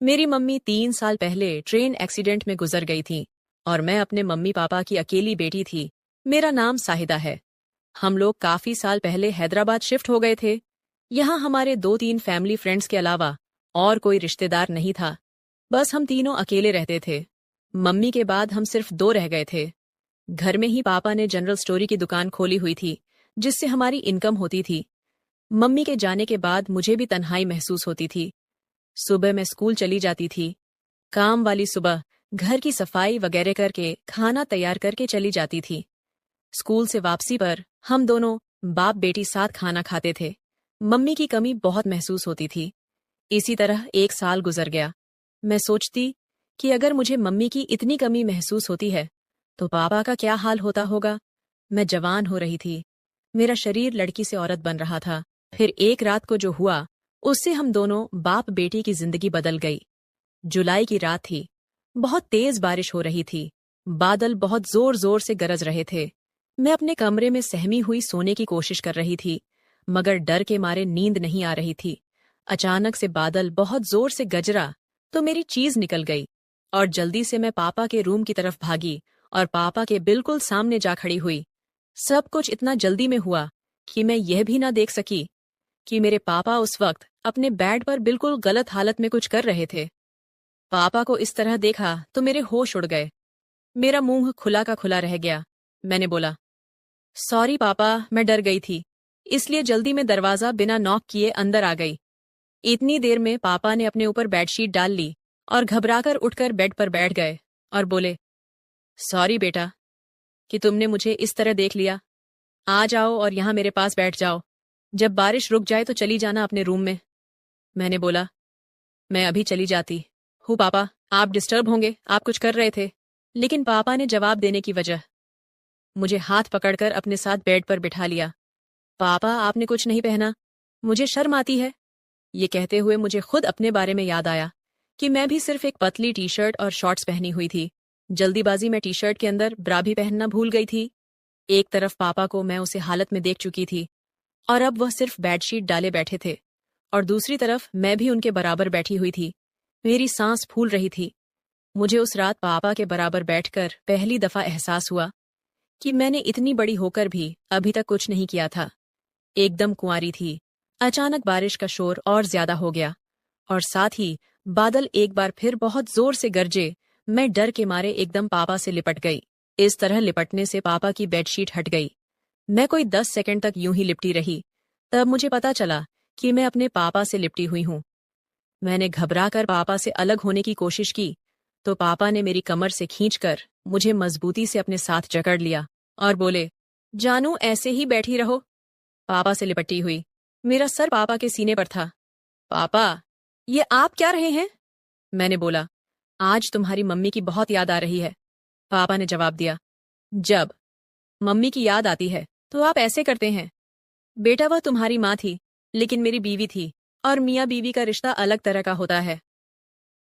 मेरी मम्मी 3 साल पहले ट्रेन एक्सीडेंट में गुजर गई थी और मैं अपने मम्मी पापा की अकेली बेटी थी। मेरा नाम साहिदा है। हम लोग काफी साल पहले हैदराबाद शिफ्ट हो गए थे। यहाँ हमारे 2-3 फैमिली फ्रेंड्स के अलावा और कोई रिश्तेदार नहीं था। बस हम तीनों अकेले रहते थे। मम्मी के बाद हम सिर्फ 2 रह गए थे। घर में ही पापा ने जनरल स्टोरी की दुकान खोली हुई थी, जिससे हमारी इनकम होती थी। मम्मी के जाने के बाद मुझे भी तन्हाई महसूस होती थी। सुबह मैं स्कूल चली जाती थी। काम वाली सुबह घर की सफाई वगैरह करके खाना तैयार करके चली जाती थी। स्कूल से वापसी पर हम दोनों बाप बेटी साथ खाना खाते थे। मम्मी की कमी बहुत महसूस होती थी। इसी तरह 1 साल गुजर गया। मैं सोचती कि अगर मुझे मम्मी की इतनी कमी महसूस होती है तो पापा का क्या हाल होता होगा। मैं जवान हो रही थी। मेरा शरीर लड़की से औरत बन रहा था। फिर एक रात को जो हुआ, उससे हम दोनों बाप बेटी की जिंदगी बदल गई। जुलाई की रात थी। बहुत तेज बारिश हो रही थी। बादल बहुत जोर जोर से गरज रहे थे। मैं अपने कमरे में सहमी हुई सोने की कोशिश कर रही थी, मगर डर के मारे नींद नहीं आ रही थी। अचानक से बादल बहुत जोर से गरजा तो मेरी चीज निकल गई और जल्दी से मैं पापा के रूम की तरफ भागी और पापा के बिल्कुल सामने जा खड़ी हुई। सब कुछ इतना जल्दी में हुआ कि मैं यह भी ना देख सकी कि मेरे पापा उस वक्त अपने बेड पर बिल्कुल गलत हालत में कुछ कर रहे थे। पापा को इस तरह देखा तो मेरे होश उड़ गए। मेरा मुंह खुला का खुला रह गया। मैंने बोला, सॉरी पापा, मैं डर गई थी, इसलिए जल्दी में दरवाजा बिना नॉक किए अंदर आ गई। इतनी देर में पापा ने अपने ऊपर बेडशीट डाल ली और घबराकर उठकर बेड पर बैठ गए और बोले, सॉरी बेटा कि तुमने मुझे इस तरह देख लिया। आ जाओ और यहाँ मेरे पास बैठ जाओ। जब बारिश रुक जाए तो चली जाना अपने रूम में। मैंने बोला, मैं अभी चली जाती हूँ पापा, आप डिस्टर्ब होंगे, आप कुछ कर रहे थे। लेकिन पापा ने जवाब देने की वजह मुझे हाथ पकड़कर अपने साथ बेड पर बिठा लिया। पापा, आपने कुछ नहीं पहना, मुझे शर्म आती है। ये कहते हुए मुझे खुद अपने बारे में याद आया कि मैं भी सिर्फ एक पतली टी शर्ट और शॉर्ट्स पहनी हुई थी। जल्दीबाजी में टी शर्ट के अंदर ब्रा भी पहनना भूल गई थी। एक तरफ पापा को मैं उसे हालत में देख चुकी थी और अब वह सिर्फ बेडशीट डाले बैठे थे, और दूसरी तरफ मैं भी उनके बराबर बैठी हुई थी। मेरी सांस फूल रही थी। मुझे उस रात पापा के बराबर बैठकर पहली दफा एहसास हुआ कि मैंने इतनी बड़ी होकर भी अभी तक कुछ नहीं किया था। एकदम कुंवारी थी। अचानक बारिश का शोर और ज्यादा हो गया और साथ ही बादल एक बार फिर बहुत जोर से गरजे। मैं डर के मारे एकदम पापा से लिपट गई। इस तरह लिपटने से पापा की बेडशीट हट गई। मैं कोई 10 सेकंड तक यूं ही लिपटी रही। तब मुझे पता चला कि मैं अपने पापा से लिपटी हुई हूं। मैंने घबराकर पापा से अलग होने की कोशिश की तो पापा ने मेरी कमर से खींचकर मुझे मजबूती से अपने साथ जकड़ लिया और बोले, जानू, ऐसे ही बैठी रहो। पापा से लिपटी हुई। मेरा सर पापा के सीने पर था। पापा, ये आप क्या रहे हैं? मैंने बोला, आज तुम्हारी मम्मी की बहुत याद आ रही है। पापा ने जवाब दिया, जब मम्मी की याद आती है तो आप ऐसे करते हैं। बेटा, वह तुम्हारी माँ थी, लेकिन मेरी बीवी थी, और मियाँ बीवी का रिश्ता अलग तरह का होता है।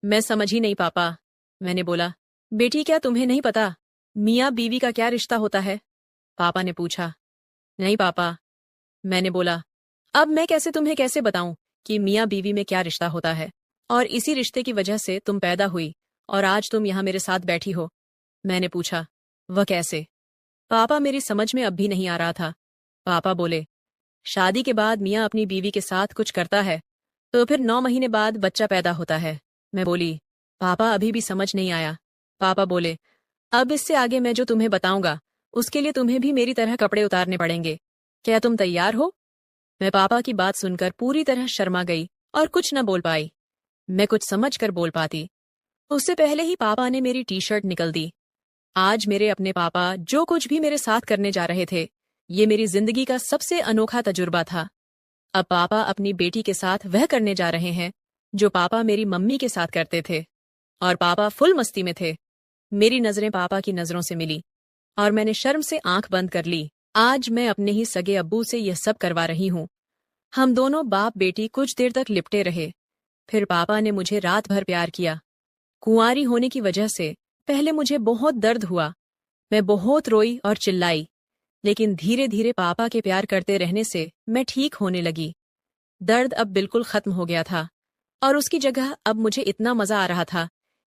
मैं समझ ही नहीं पापा। मैंने बोला, बेटी, क्या तुम्हें नहीं पता मियाँ बीवी का क्या रिश्ता होता है? पापा ने पूछा। नहीं पापा। मैंने बोला, अब मैं तुम्हें कैसे बताऊं कि मियाँ बीवी में क्या रिश्ता होता है, और इसी रिश्ते की वजह से तुम पैदा हुई और आज तुम यहाँ मेरे साथ बैठी हो। मैंने पूछा, वह कैसे? पापा, मेरी समझ में अब भी नहीं आ रहा था। पापा बोले, शादी के बाद मियाँ अपनी बीवी के साथ कुछ करता है तो फिर 9 महीने बाद बच्चा पैदा होता है। मैं बोली, पापा, अभी भी समझ नहीं आया। पापा बोले, अब इससे आगे मैं जो तुम्हें बताऊंगा उसके लिए तुम्हें भी मेरी तरह कपड़े उतारने पड़ेंगे। क्या तुम तैयार हो? मैं पापा की बात सुनकर पूरी तरह शर्मा गई और कुछ न बोल पाई। मैं कुछ समझ कर बोल पाती उससे पहले ही पापा ने मेरी टी शर्ट निकल दी। आज मेरे अपने पापा जो कुछ भी मेरे साथ करने जा रहे थे, ये मेरी जिंदगी का सबसे अनोखा तजुर्बा था। अब पापा अपनी बेटी के साथ वह करने जा रहे हैं जो पापा मेरी मम्मी के साथ करते थे, और पापा फुल मस्ती में थे। मेरी नजरें पापा की नजरों से मिली और मैंने शर्म से आंख बंद कर ली। आज मैं अपने ही सगे अब्बू से यह सब करवा रही हूँ। हम दोनों बाप बेटी कुछ देर तक लिपटे रहे। फिर पापा ने मुझे रात भर प्यार किया। कुंवारी होने की वजह से पहले मुझे बहुत दर्द हुआ। मैं बहुत रोई और चिल्लाई, लेकिन धीरे धीरे पापा के प्यार करते रहने से मैं ठीक होने लगी। दर्द अब बिल्कुल खत्म हो गया था और उसकी जगह अब मुझे इतना मजा आ रहा था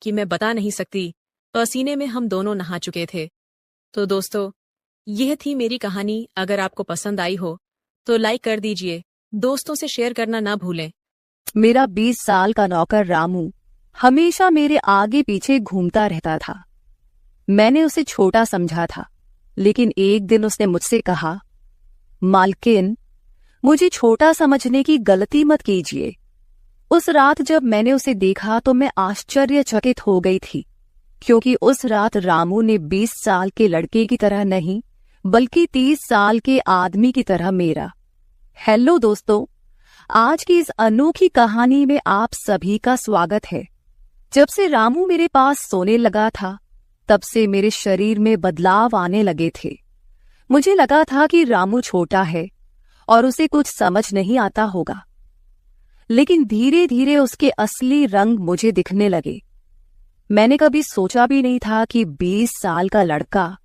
कि मैं बता नहीं सकती। पसीने में हम दोनों नहा चुके थे। तो दोस्तों, यह थी मेरी कहानी। अगर आपको पसंद आई हो तो लाइक कर दीजिए, दोस्तों से शेयर करना ना भूलें। मेरा 20 साल का नौकर रामू हमेशा मेरे आगे पीछे घूमता रहता था। मैंने उसे छोटा समझा था, लेकिन एक दिन उसने मुझसे कहा, मालकिन, मुझे छोटा समझने की गलती मत कीजिए। उस रात जब मैंने उसे देखा तो मैं आश्चर्यचकित हो गई थी, क्योंकि उस रात रामू ने 20 साल के लड़के की तरह नहीं, बल्कि 30 साल के आदमी की तरह मेरा। हेलो दोस्तों, आज की इस अनोखी कहानी में आप सभी का स्वागत है। जब से रामू मेरे पास सोने लगा था, तब से मेरे शरीर में बदलाव आने लगे थे। मुझे लगा था कि रामू छोटा है और उसे कुछ समझ नहीं आता होगा, लेकिन धीरे धीरे उसके असली रंग मुझे दिखने लगे। मैंने कभी सोचा भी नहीं था कि 20 साल का लड़का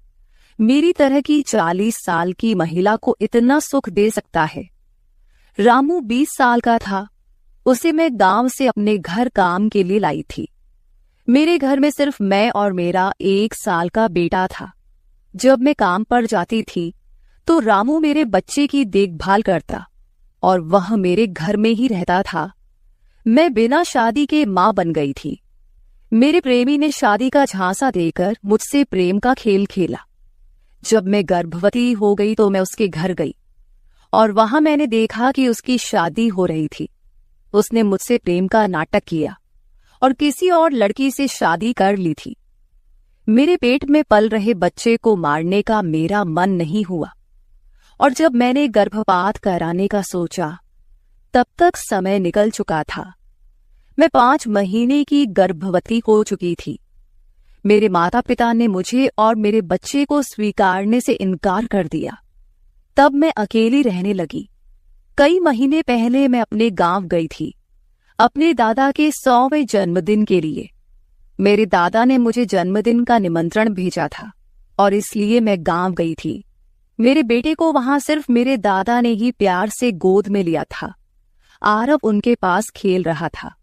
मेरी तरह की 40 साल की महिला को इतना सुख दे सकता है। रामू 20 साल का था। उसे मैं गांव से अपने घर काम के लिए लाई थी। मेरे घर में सिर्फ मैं और मेरा 1 साल का बेटा था। जब मैं काम पर जाती थी तो रामू मेरे बच्चे की देखभाल करता और वह मेरे घर में ही रहता था। मैं बिना शादी के मां बन गई थी। मेरे प्रेमी ने शादी का झांसा देकर मुझसे प्रेम का खेल खेला। जब मैं गर्भवती हो गई तो मैं उसके घर गई और वहां मैंने देखा कि उसकी शादी हो रही थी। उसने मुझसे प्रेम का नाटक किया और किसी और लड़की से शादी कर ली थी। मेरे पेट में पल रहे बच्चे को मारने का मेरा मन नहीं हुआ, और जब मैंने गर्भपात कराने का सोचा, तब तक समय निकल चुका था। मैं 5 महीने की गर्भवती हो चुकी थी। मेरे माता पिता ने मुझे और मेरे बच्चे को स्वीकारने से इनकार कर दिया। तब मैं अकेली रहने लगी। कई महीने पहले मैं अपने गांव गई थी, अपने दादा के 100वें जन्मदिन के लिए। मेरे दादा ने मुझे जन्मदिन का निमंत्रण भेजा था और इसलिए मैं गांव गई थी। मेरे बेटे को वहां सिर्फ मेरे दादा ने ही प्यार से गोद में लिया था। आरव उनके पास खेल रहा था।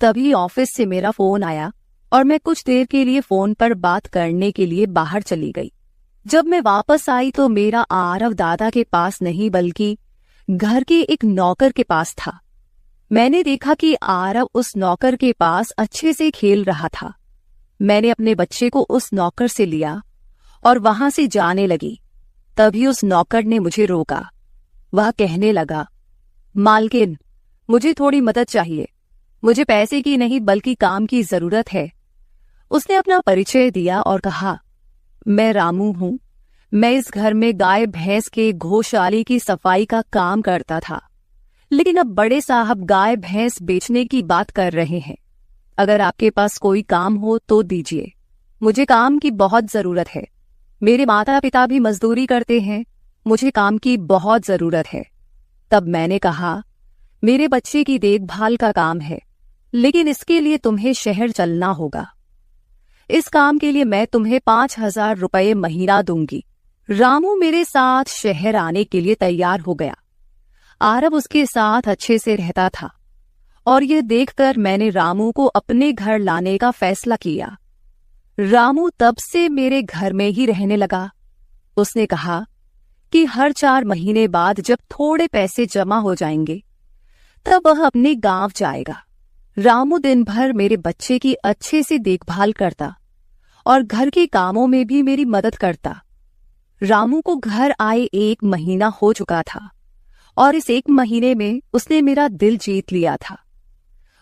तभी ऑफिस से मेरा फोन आया और मैं कुछ देर के लिए फोन पर बात करने के लिए बाहर चली गई। जब मैं वापस आई तो मेरा आरव दादा के पास नहीं, बल्कि घर के एक नौकर के पास था। मैंने देखा कि आरव उस नौकर के पास अच्छे से खेल रहा था। मैंने अपने बच्चे को उस नौकर से लिया और वहां से जाने लगी। तभी उस नौकर ने मुझे रोका। वह कहने लगा, मालकिन, मुझे थोड़ी मदद चाहिए। मुझे पैसे की नहीं बल्कि काम की जरूरत है। उसने अपना परिचय दिया और कहा, मैं रामू हूं। मैं इस घर में गाय भैंस के गौशाले की सफाई का काम करता था, लेकिन अब बड़े साहब गाय भैंस बेचने की बात कर रहे हैं। अगर आपके पास कोई काम हो तो दीजिए। मुझे काम की बहुत जरूरत है। मेरे माता पिता भी मजदूरी करते हैं। मुझे काम की बहुत जरूरत है। तब मैंने कहा, मेरे बच्चे की देखभाल का काम है, लेकिन इसके लिए तुम्हें शहर चलना होगा। इस काम के लिए मैं तुम्हें 5,000 रुपये महीना दूंगी। रामू मेरे साथ शहर आने के लिए तैयार हो गया। आरव उसके साथ अच्छे से रहता था और यह देखकर मैंने रामू को अपने घर लाने का फैसला किया। रामू तब से मेरे घर में ही रहने लगा। उसने कहा कि हर 4 महीने बाद जब थोड़े पैसे जमा हो जाएंगे, तब वह अपने गांव जाएगा। रामू दिन भर मेरे बच्चे की अच्छे से देखभाल करता और घर के कामों में भी मेरी मदद करता। रामू को घर आए 1 महीना हो चुका था और इस 1 महीने में उसने मेरा दिल जीत लिया था।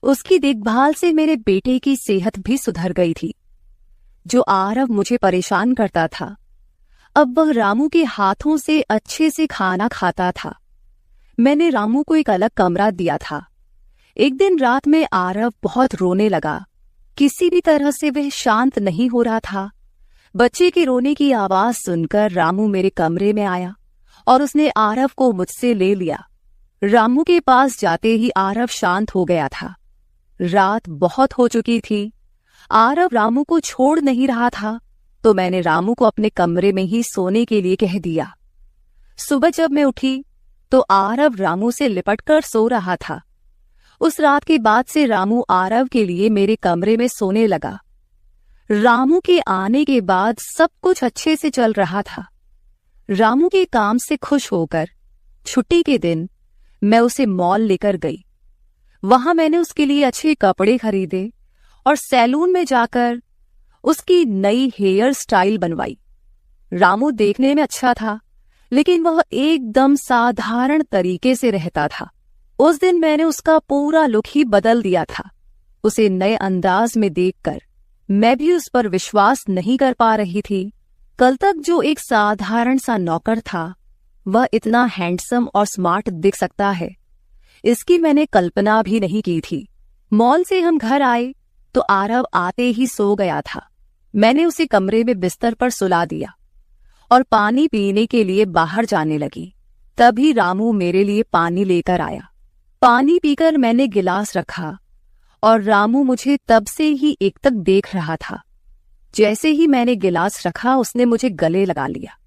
उसकी देखभाल से मेरे बेटे की सेहत भी सुधर गई थी। जो आरव मुझे परेशान करता था, अब वह रामू के हाथों से अच्छे से खाना खाता था। मैंने रामू को एक अलग कमरा दिया था। एक दिन रात में आरव बहुत रोने लगा। किसी भी तरह से वह शांत नहीं हो रहा था। बच्चे के रोने की आवाज सुनकर रामू मेरे कमरे में आया और उसने आरव को मुझसे ले लिया। रामू के पास जाते ही आरव शांत हो गया था। रात बहुत हो चुकी थी। आरव रामू को छोड़ नहीं रहा था, तो मैंने रामू को अपने कमरे में ही सोने के लिए कह दिया। सुबह जब मैं उठी तो आरव रामू से लिपटकर सो रहा था। उस रात के बाद से रामू आरव के लिए मेरे कमरे में सोने लगा। रामू के आने के बाद सब कुछ अच्छे से चल रहा था। रामू के काम से खुश होकर छुट्टी के दिन मैं उसे मॉल लेकर गई। वहां मैंने उसके लिए अच्छे कपड़े खरीदे और सैलून में जाकर उसकी नई हेयर स्टाइल बनवाई। रामू देखने में अच्छा था, लेकिन वह एकदम साधारण तरीके से रहता था। उस दिन मैंने उसका पूरा लुक ही बदल दिया था। उसे नए अंदाज में देखकर मैं भी उस पर विश्वास नहीं कर पा रही थी। कल तक जो एक साधारण सा नौकर था, वह इतना हैंडसम और स्मार्ट दिख सकता है, इसकी मैंने कल्पना भी नहीं की थी। मॉल से हम घर आए तो आरव आते ही सो गया था। मैंने उसे कमरे में बिस्तर पर सुला दिया और पानी पीने के लिए बाहर जाने लगी। तभी रामू मेरे लिए पानी लेकर आया। पानी पीकर मैंने गिलास रखा और रामू मुझे तब से ही एकटक देख रहा था। जैसे ही मैंने गिलास रखा, उसने मुझे गले लगा लिया।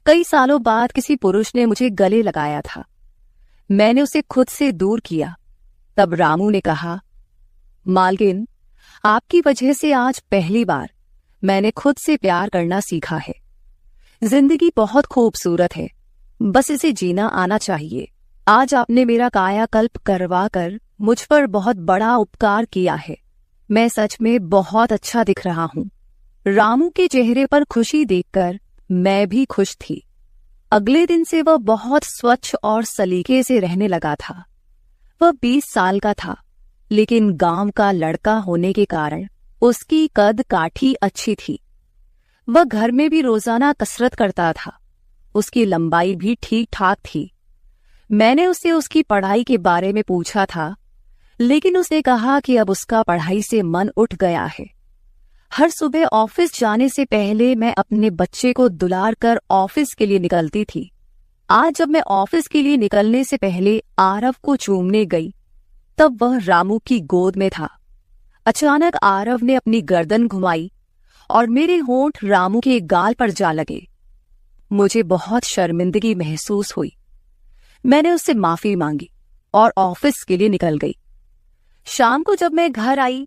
कई सालों बाद किसी पुरुष ने मुझे गले लगाया था। मैंने उसे खुद से दूर किया। तब रामू ने कहा, मालकिन, आपकी वजह से आज पहली बार मैंने खुद से प्यार करना सीखा है। जिंदगी बहुत खूबसूरत है, बस इसे जीना आना चाहिए। आज आपने मेरा कायाकल्प करवा कर मुझ पर बहुत बड़ा उपकार किया है। मैं सच में बहुत अच्छा दिख रहा हूँ। रामू के चेहरे पर खुशी देखकर मैं भी खुश थी। अगले दिन से वह बहुत स्वच्छ और सलीके से रहने लगा था। वह 20 साल का था, लेकिन गांव का लड़का होने के कारण उसकी कद काठी अच्छी थी। वह घर में भी रोजाना कसरत करता था। उसकी लंबाई भी ठीक ठाक थी। मैंने उससे उसकी पढ़ाई के बारे में पूछा था, लेकिन उसने कहा कि अब उसका पढ़ाई से मन उठ गया है। हर सुबह ऑफिस जाने से पहले मैं अपने बच्चे को दुलार कर ऑफिस के लिए निकलती थी। आज जब मैं ऑफिस के लिए निकलने से पहले आरव को चूमने गई, तब वह रामू की गोद में था। अचानक आरव ने अपनी गर्दन घुमाई और मेरे होंठ रामू के गाल पर जा लगे। मुझे बहुत शर्मिंदगी महसूस हुई। मैंने उससे माफी मांगी और ऑफिस के लिए निकल गई। शाम को जब मैं घर आई,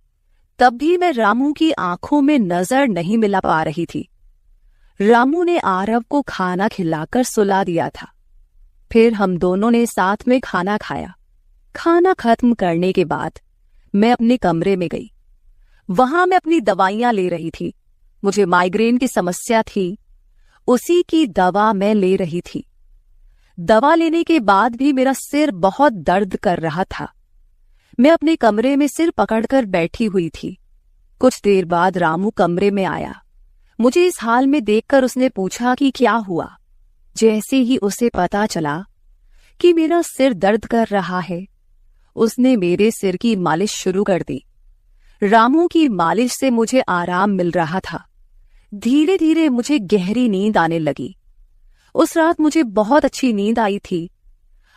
तब भी मैं रामू की आंखों में नजर नहीं मिला पा रही थी। रामू ने आरव को खाना खिलाकर सुला दिया था। फिर हम दोनों ने साथ में खाना खाया। खाना खत्म करने के बाद मैं अपने कमरे में गई। वहां मैं अपनी दवाइयां ले रही थी। मुझे माइग्रेन की समस्या थी, उसी की दवा मैं ले रही थी। दवा लेने के बाद भी मेरा सिर बहुत दर्द कर रहा था। मैं अपने कमरे में सिर पकड़कर बैठी हुई थी। कुछ देर बाद रामू कमरे में आया। मुझे इस हाल में देखकर उसने पूछा कि क्या हुआ। जैसे ही उसे पता चला कि मेरा सिर दर्द कर रहा है, उसने मेरे सिर की मालिश शुरू कर दी। रामू की मालिश से मुझे आराम मिल रहा था। धीरे धीरे मुझे गहरी नींद आने लगी। उस रात मुझे बहुत अच्छी नींद आई थी।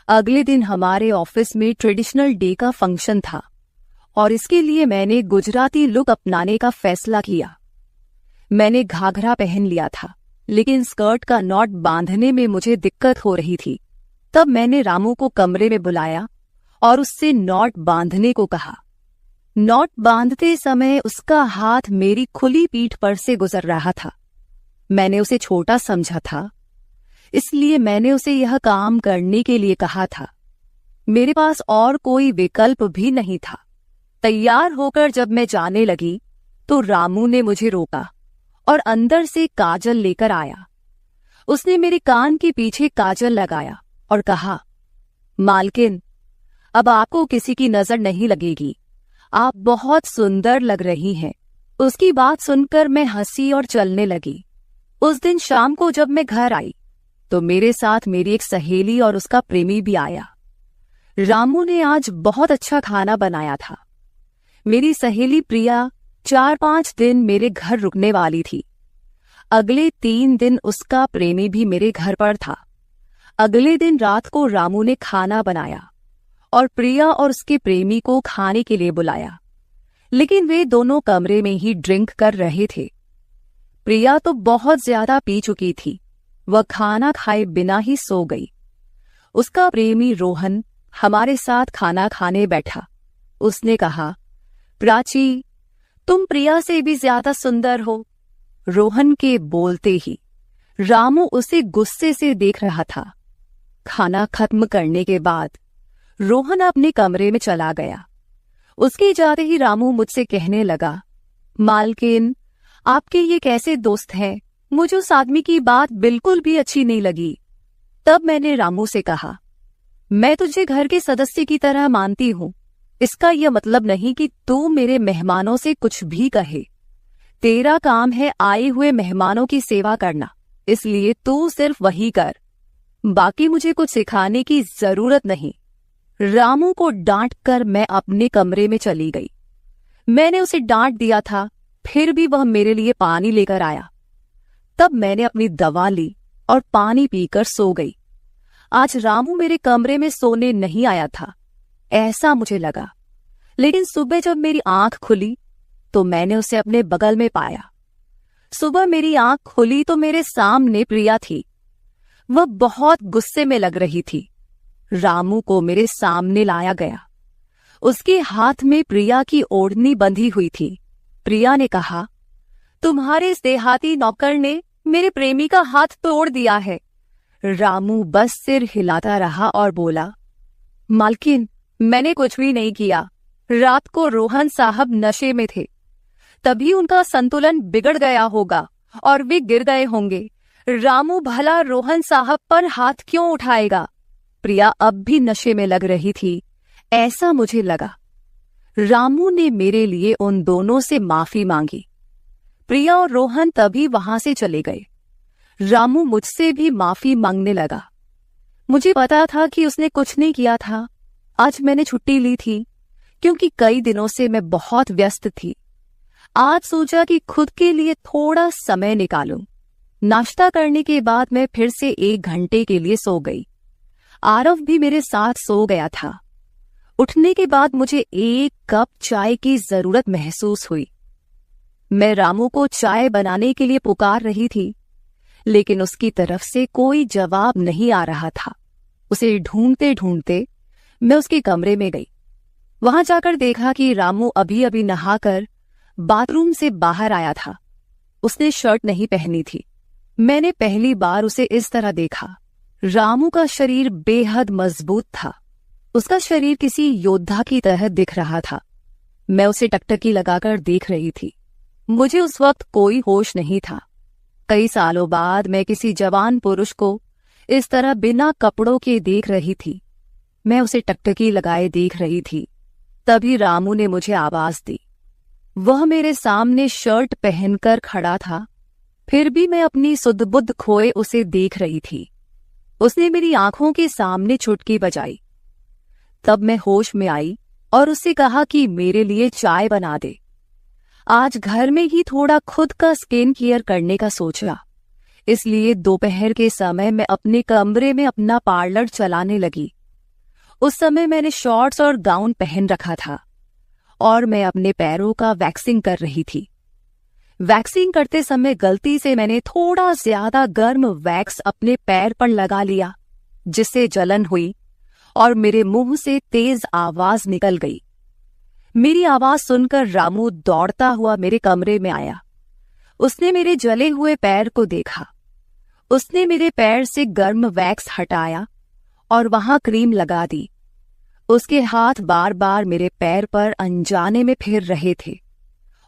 अगले दिन हमारे ऑफिस में ट्रेडिशनल डे का फंक्शन था और इसके लिए मैंने गुजराती लुक अपनाने का फैसला किया। मैंने घाघरा पहन लिया था, लेकिन स्कर्ट का नॉट बांधने में मुझे दिक्कत हो रही थी। तब मैंने रामू को कमरे में बुलाया और उससे नॉट बांधने को कहा। नॉट बांधते समय उसका हाथ मेरी खुली पीठ पर से गुजर रहा था। मैंने उसे छोटा समझा था, इसलिए मैंने उसे यह काम करने के लिए कहा था। मेरे पास और कोई विकल्प भी नहीं था। तैयार होकर जब मैं जाने लगी तो रामू ने मुझे रोका और अंदर से काजल लेकर आया। उसने मेरे कान के पीछे काजल लगाया और कहा, मालकिन, अब आपको किसी की नजर नहीं लगेगी। आप बहुत सुंदर लग रही हैं। उसकी बात सुनकर मैं हंसी और चलने लगी। उस दिन शाम को जब मैं घर आई तो मेरे साथ मेरी एक सहेली और उसका प्रेमी भी आया। रामू ने आज बहुत अच्छा खाना बनाया था। मेरी सहेली प्रिया 4-5 दिन मेरे घर रुकने वाली थी। अगले 3 दिन उसका प्रेमी भी मेरे घर पर था। अगले दिन रात को रामू ने खाना बनाया और प्रिया और उसके प्रेमी को खाने के लिए बुलाया, लेकिन वे दोनों कमरे में ही ड्रिंक कर रहे थे। प्रिया तो बहुत ज्यादा पी चुकी थी। वह खाना खाए बिना ही सो गई। उसका प्रेमी रोहन हमारे साथ खाना खाने बैठा। उसने कहा, प्राची, तुम प्रिया से भी ज्यादा सुंदर हो। रोहन के बोलते ही रामू उसे गुस्से से देख रहा था। खाना खत्म करने के बाद रोहन अपने कमरे में चला गया। उसके जाते ही रामू मुझसे कहने लगा, मालकिन, आपके ये कैसे दोस्त हैं? मुझे उस आदमी की बात बिल्कुल भी अच्छी नहीं लगी। तब मैंने रामू से कहा, मैं तुझे घर के सदस्य की तरह मानती हूं। इसका यह मतलब नहीं कि तू मेरे मेहमानों से कुछ भी कहे। तेरा काम है आए हुए मेहमानों की सेवा करना, इसलिए तू सिर्फ वही कर। बाकी मुझे कुछ सिखाने की जरूरत नहीं। रामू को डांट कर मैं अपने कमरे में चली गई। मैंने उसे डांट दिया था, फिर भी वह मेरे लिए पानी लेकर आया। तब मैंने अपनी दवा ली और पानी पीकर सो गई। आज रामू मेरे कमरे में सोने नहीं आया था, ऐसा मुझे लगा। लेकिन सुबह जब मेरी आंख खुली तो मैंने उसे अपने बगल में पाया। सुबह मेरी आंख खुली तो मेरे सामने प्रिया थी। वह बहुत गुस्से में लग रही थी। रामू को मेरे सामने लाया गया। उसके हाथ में प्रिया की ओढ़नी बंधी हुई थी। प्रिया ने कहा, तुम्हारे इस देहाती नौकर ने मेरे प्रेमी का हाथ तोड़ दिया है। रामू बस सिर हिलाता रहा और बोला, मालकिन, मैंने कुछ भी नहीं किया। रात को रोहन साहब नशे में थे, तभी उनका संतुलन बिगड़ गया होगा और वे गिर गए होंगे। रामू भला रोहन साहब पर हाथ क्यों उठाएगा? प्रिया अब भी नशे में लग रही थी, ऐसा मुझे लगा। रामू ने मेरे लिए उन दोनों से माफी मांगी। प्रिया और रोहन तभी वहां से चले गए। रामू मुझसे भी माफी मांगने लगा। मुझे पता था कि उसने कुछ नहीं किया था। आज मैंने छुट्टी ली थी क्योंकि कई दिनों से मैं बहुत व्यस्त थी। आज सोचा कि खुद के लिए थोड़ा समय निकालूं। नाश्ता करने के बाद मैं फिर से 1 घंटे के लिए सो गई। आरव भी मेरे साथ सो गया था। उठने के बाद मुझे 1 कप चाय की जरूरत महसूस हुई। मैं रामू को चाय बनाने के लिए पुकार रही थी, लेकिन उसकी तरफ से कोई जवाब नहीं आ रहा था। उसे ढूंढते ढूंढते मैं उसके कमरे में गई। वहां जाकर देखा कि रामू अभी अभी नहाकर बाथरूम से बाहर आया था। उसने शर्ट नहीं पहनी थी। मैंने पहली बार उसे इस तरह देखा। रामू का शरीर बेहद मजबूत था। उसका शरीर किसी योद्धा की तरह दिख रहा था। मैं उसे टकटकी लगाकर देख रही थी। मुझे उस वक्त कोई होश नहीं था। कई सालों बाद मैं किसी जवान पुरुष को इस तरह बिना कपड़ों के देख रही थी। मैं उसे टकटकी लगाए देख रही थी। तभी रामू ने मुझे आवाज दी। वह मेरे सामने शर्ट पहनकर खड़ा था, फिर भी मैं अपनी सुध-बुध खोए उसे देख रही थी। उसने मेरी आंखों के सामने चुटकी बजाई। तब मैं होश में आई और उससे कहा कि मेरे लिए चाय बना दे। आज घर में ही थोड़ा खुद का स्किन केयर करने का सोचा, इसलिए दोपहर के समय मैं अपने कमरे में अपना पार्लर चलाने लगी। उस समय मैंने शॉर्ट्स और गाउन पहन रखा था और मैं अपने पैरों का वैक्सिंग कर रही थी। वैक्सिंग करते समय गलती से मैंने थोड़ा ज्यादा गर्म वैक्स अपने पैर पर लगा लिया, जिससे जलन हुई और मेरे मुंह से तेज आवाज निकल गई। मेरी आवाज सुनकर रामू दौड़ता हुआ मेरे कमरे में आया। उसने मेरे जले हुए पैर को देखा। उसने मेरे पैर से गर्म वैक्स हटाया और वहां क्रीम लगा दी। उसके हाथ बार बार मेरे पैर पर अनजाने में फिर रहे थे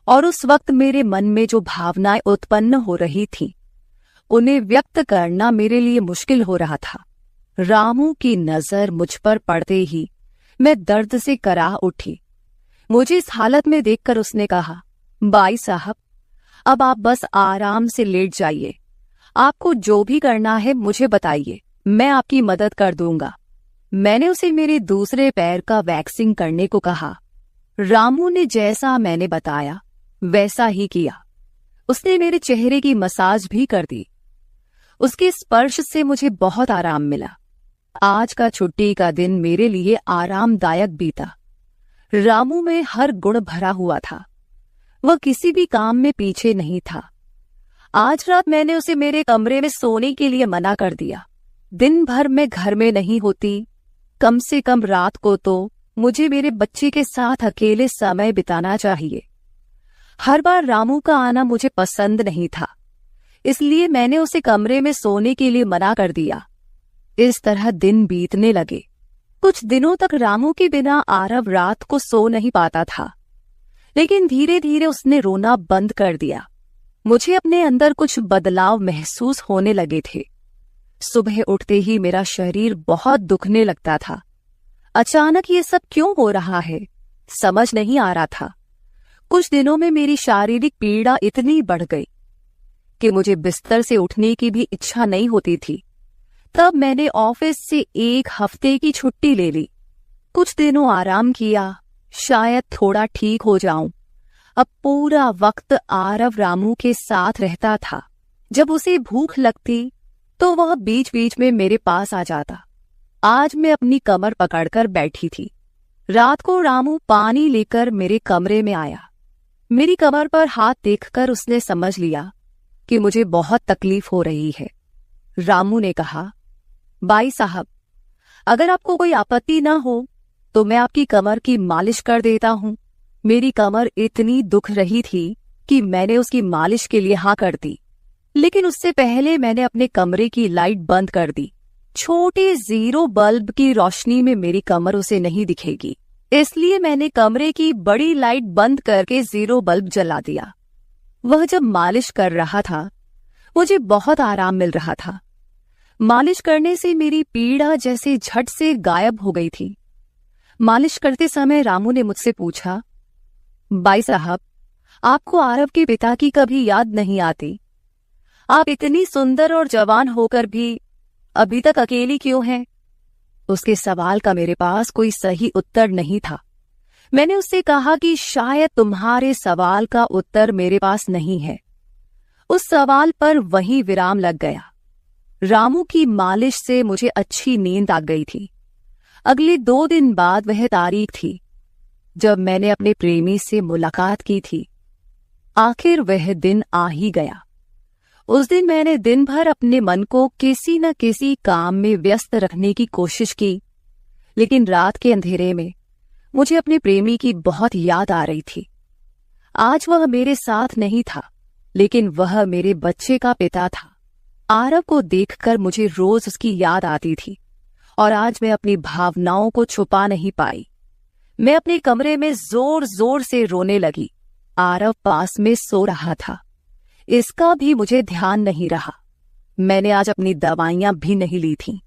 और उस वक्त मेरे मन में जो भावनाएं उत्पन्न हो रही थीं, उन्हें व्यक्त करना मेरे लिए मुश्किल हो रहा था। रामू की नजर मुझ पर पड़ते ही मैं दर्द से कराह उठी। मुझे इस हालत में देखकर उसने कहा, बाई साहब, अब आप बस आराम से लेट जाइए। आपको जो भी करना है मुझे बताइए, मैं आपकी मदद कर दूंगा। मैंने उसे मेरे दूसरे पैर का वैक्सिंग करने को कहा। रामू ने जैसा मैंने बताया वैसा ही किया। उसने मेरे चेहरे की मसाज भी कर दी। उसके स्पर्श से मुझे बहुत आराम मिला। आज का छुट्टी का दिन मेरे लिए आरामदायक बीता। रामू में हर गुण भरा हुआ था। वह किसी भी काम में पीछे नहीं था। आज रात मैंने उसे मेरे कमरे में सोने के लिए मना कर दिया। दिन भर मैं घर में नहीं होती, कम से कम रात को तो मुझे मेरे बच्चे के साथ अकेले समय बिताना चाहिए। हर बार रामू का आना मुझे पसंद नहीं था, इसलिए मैंने उसे कमरे में सोने के लिए मना कर दिया। इस तरह दिन बीतने लगे। कुछ दिनों तक रामू के बिना आरव रात को सो नहीं पाता था, लेकिन धीरे धीरे उसने रोना बंद कर दिया। मुझे अपने अंदर कुछ बदलाव महसूस होने लगे थे। सुबह उठते ही मेरा शरीर बहुत दुखने लगता था। अचानक ये सब क्यों हो रहा है, समझ नहीं आ रहा था। कुछ दिनों में मेरी शारीरिक पीड़ा इतनी बढ़ गई कि मुझे बिस्तर से उठने की भी इच्छा नहीं होती थी। तब मैंने ऑफिस से 1 हफ्ते की छुट्टी ले ली। कुछ दिनों आराम किया, शायद थोड़ा ठीक हो जाऊं। अब पूरा वक्त आरव रामू के साथ रहता था। जब उसे भूख लगती तो वह बीच बीच में मेरे पास आ जाता। आज मैं अपनी कमर पकड़कर बैठी थी। रात को रामू पानी लेकर मेरे कमरे में आया। मेरी कमर पर हाथ देखकर उसने समझ लिया कि मुझे बहुत तकलीफ हो रही है। रामू ने कहा, बाई साहब, अगर आपको कोई आपत्ति ना हो तो मैं आपकी कमर की मालिश कर देता हूं। मेरी कमर इतनी दुख रही थी कि मैंने उसकी मालिश के लिए हाँ कर दी, लेकिन उससे पहले मैंने अपने कमरे की लाइट बंद कर दी। छोटे 0 बल्ब की रोशनी में मेरी कमर उसे नहीं दिखेगी, इसलिए मैंने कमरे की बड़ी लाइट बंद करके 0 बल्ब जला दिया। वह जब मालिश कर रहा था, मुझे बहुत आराम मिल रहा था। मालिश करने से मेरी पीड़ा जैसे झट से गायब हो गई थी। मालिश करते समय रामू ने मुझसे पूछा, बाई साहब, आपको आरव के पिता की कभी याद नहीं आती? आप इतनी सुंदर और जवान होकर भी अभी तक अकेली क्यों हैं? उसके सवाल का मेरे पास कोई सही उत्तर नहीं था। मैंने उससे कहा कि शायद तुम्हारे सवाल का उत्तर मेरे पास नहीं है। उस सवाल पर वहीं विराम लग गया। रामू की मालिश से मुझे अच्छी नींद आ गई थी। अगले 2 दिन बाद वह तारीख थी जब मैंने अपने प्रेमी से मुलाकात की थी। आखिर वह दिन आ ही गया। उस दिन मैंने दिन भर अपने मन को किसी न किसी काम में व्यस्त रखने की कोशिश की, लेकिन रात के अंधेरे में मुझे अपने प्रेमी की बहुत याद आ रही थी। आज वह मेरे साथ नहीं था, लेकिन वह मेरे बच्चे का पिता था। आरव को देखकर मुझे रोज उसकी याद आती थी और आज मैं अपनी भावनाओं को छुपा नहीं पाई। मैं अपने कमरे में जोर जोर से रोने लगी। आरव पास में सो रहा था, इसका भी मुझे ध्यान नहीं रहा। मैंने आज अपनी दवाइयां भी नहीं ली थीं।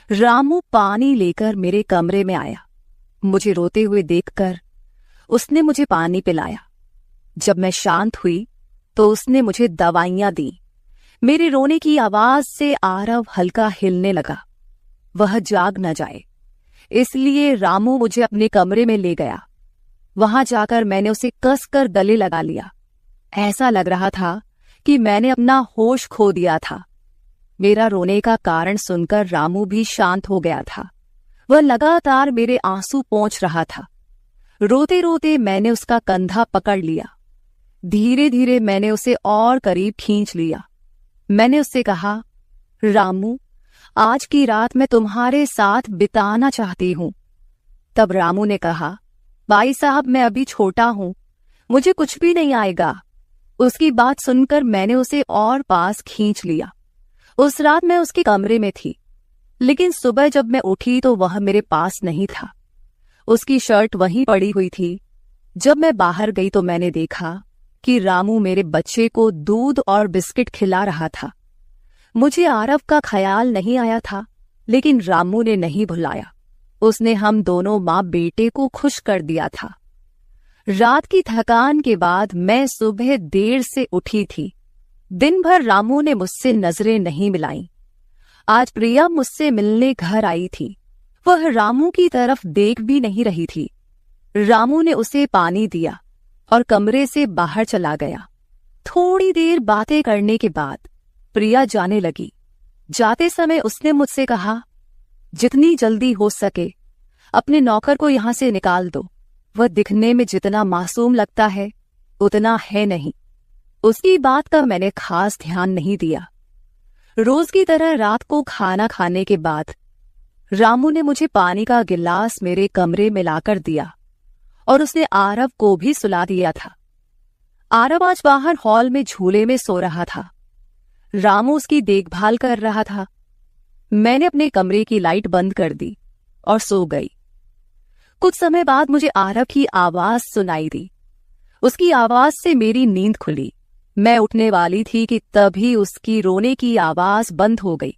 रामू पानी लेकर मेरे कमरे में आया। मुझे रोते हुए देखकर उसने मुझे पानी पिलाया। जब मैं शांत हुई तो उसने मुझे दवाइयां दी। मेरे रोने की आवाज से आरव हल्का हिलने लगा। वह जाग न जाए, इसलिए रामू मुझे अपने कमरे में ले गया। वहां जाकर मैंने उसे कसकर गले लगा लिया। ऐसा लग रहा था कि मैंने अपना होश खो दिया था। मेरा रोने का कारण सुनकर रामू भी शांत हो गया था। वह लगातार मेरे आंसू पोंछ रहा था। रोते रोते मैंने उसका कंधा पकड़ लिया। धीरे धीरे मैंने उसे और करीब खींच लिया। मैंने उससे कहा, रामू, आज की रात मैं तुम्हारे साथ बिताना चाहती हूं। तब रामू ने कहा, भाई साहब, मैं अभी छोटा हूं, मुझे कुछ भी नहीं आएगा। उसकी बात सुनकर मैंने उसे और पास खींच लिया। उस रात मैं उसके कमरे में थी, लेकिन सुबह जब मैं उठी तो वह मेरे पास नहीं था। उसकी शर्ट वहीं पड़ी हुई थी। जब मैं बाहर गई तो मैंने देखा कि रामू मेरे बच्चे को दूध और बिस्किट खिला रहा था। मुझे आरव का ख्याल नहीं आया था, लेकिन रामू ने नहीं भुलाया। उसने हम दोनों माँ बेटे को खुश कर दिया था। रात की थकान के बाद मैं सुबह देर से उठी थी। दिन भर रामू ने मुझसे नजरें नहीं मिलाई। आज प्रिया मुझसे मिलने घर आई थी। वह रामू की तरफ देख भी नहीं रही थी। रामू ने उसे पानी दिया और कमरे से बाहर चला गया। थोड़ी देर बातें करने के बाद प्रिया जाने लगी। जाते समय उसने मुझसे कहा, जितनी जल्दी हो सके अपने नौकर को यहां से निकाल दो। वह दिखने में जितना मासूम लगता है उतना है नहीं। उसकी बात का मैंने खास ध्यान नहीं दिया। रोज की तरह रात को खाना खाने के बाद रामू ने मुझे पानी का गिलास मेरे कमरे में लाकर दिया और उसने आरव को भी सुला दिया था। आरव आज बाहर हॉल में झूले में सो रहा था। रामू उसकी देखभाल कर रहा था। मैंने अपने कमरे की लाइट बंद कर दी और सो गई। कुछ समय बाद मुझे आरव की आवाज सुनाई दी। उसकी आवाज से मेरी नींद खुली। मैं उठने वाली थी कि तभी उसकी रोने की आवाज बंद हो गई।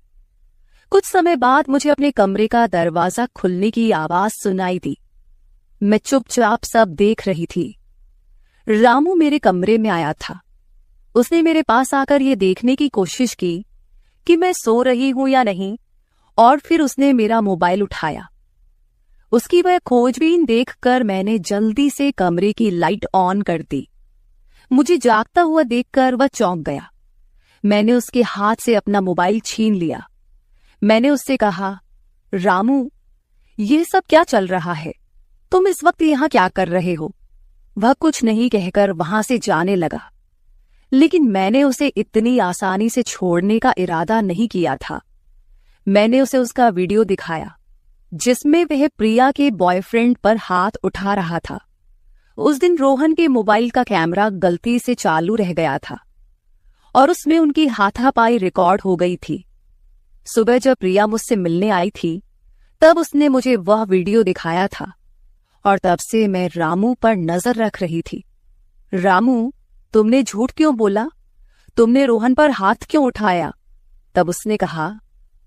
कुछ समय बाद मुझे अपने कमरे का दरवाजा खुलने की आवाज सुनाई दी। मैं चुपचाप सब देख रही थी। रामू मेरे कमरे में आया था। उसने मेरे पास आकर यह देखने की कोशिश की कि मैं सो रही हूं या नहीं, और फिर उसने मेरा मोबाइल उठाया। उसकी वह खोजबीन देखकर मैंने जल्दी से कमरे की लाइट ऑन कर दी। मुझे जागता हुआ देखकर वह चौंक गया। मैंने उसके हाथ से अपना मोबाइल छीन लिया। मैंने उससे कहा, रामू, यह सब क्या चल रहा है? तुम इस वक्त यहां क्या कर रहे हो? वह कुछ नहीं कहकर वहां से जाने लगा, लेकिन मैंने उसे इतनी आसानी से छोड़ने का इरादा नहीं किया था। मैंने उसे उसका वीडियो दिखाया जिसमें वह प्रिया के बॉयफ्रेंड पर हाथ उठा रहा था। उस दिन रोहन के मोबाइल का कैमरा गलती से चालू रह गया था और उसमें उनकी हाथापाई रिकॉर्ड हो गई थी। सुबह जब प्रिया मुझसे मिलने आई थी तब उसने मुझे वह वीडियो दिखाया था और तब से मैं रामू पर नजर रख रही थी। रामू, तुमने झूठ क्यों बोला? तुमने रोहन पर हाथ क्यों उठाया? तब उसने कहा,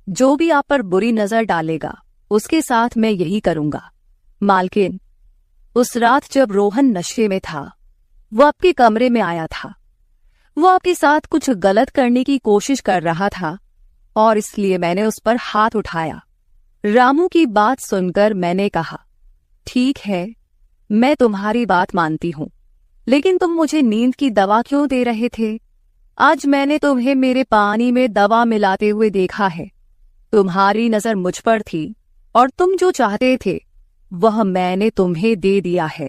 जो भी आप पर बुरी नजर डालेगा उसके साथ मैं यही करूंगा। मालकिन, उस रात जब रोहन नशे में था वो आपके कमरे में आया था। वो आपके साथ कुछ गलत करने की कोशिश कर रहा था और इसलिए मैंने उस पर हाथ उठाया। रामू की बात सुनकर मैंने कहा, ठीक है, मैं तुम्हारी बात मानती हूं, लेकिन तुम मुझे नींद की दवा क्यों दे रहे थे? आज मैंने तुम्हें मेरे पानी में दवा मिलाते हुए देखा है। तुम्हारी नजर मुझ पर थी और तुम जो चाहते थे वह मैंने तुम्हें दे दिया है।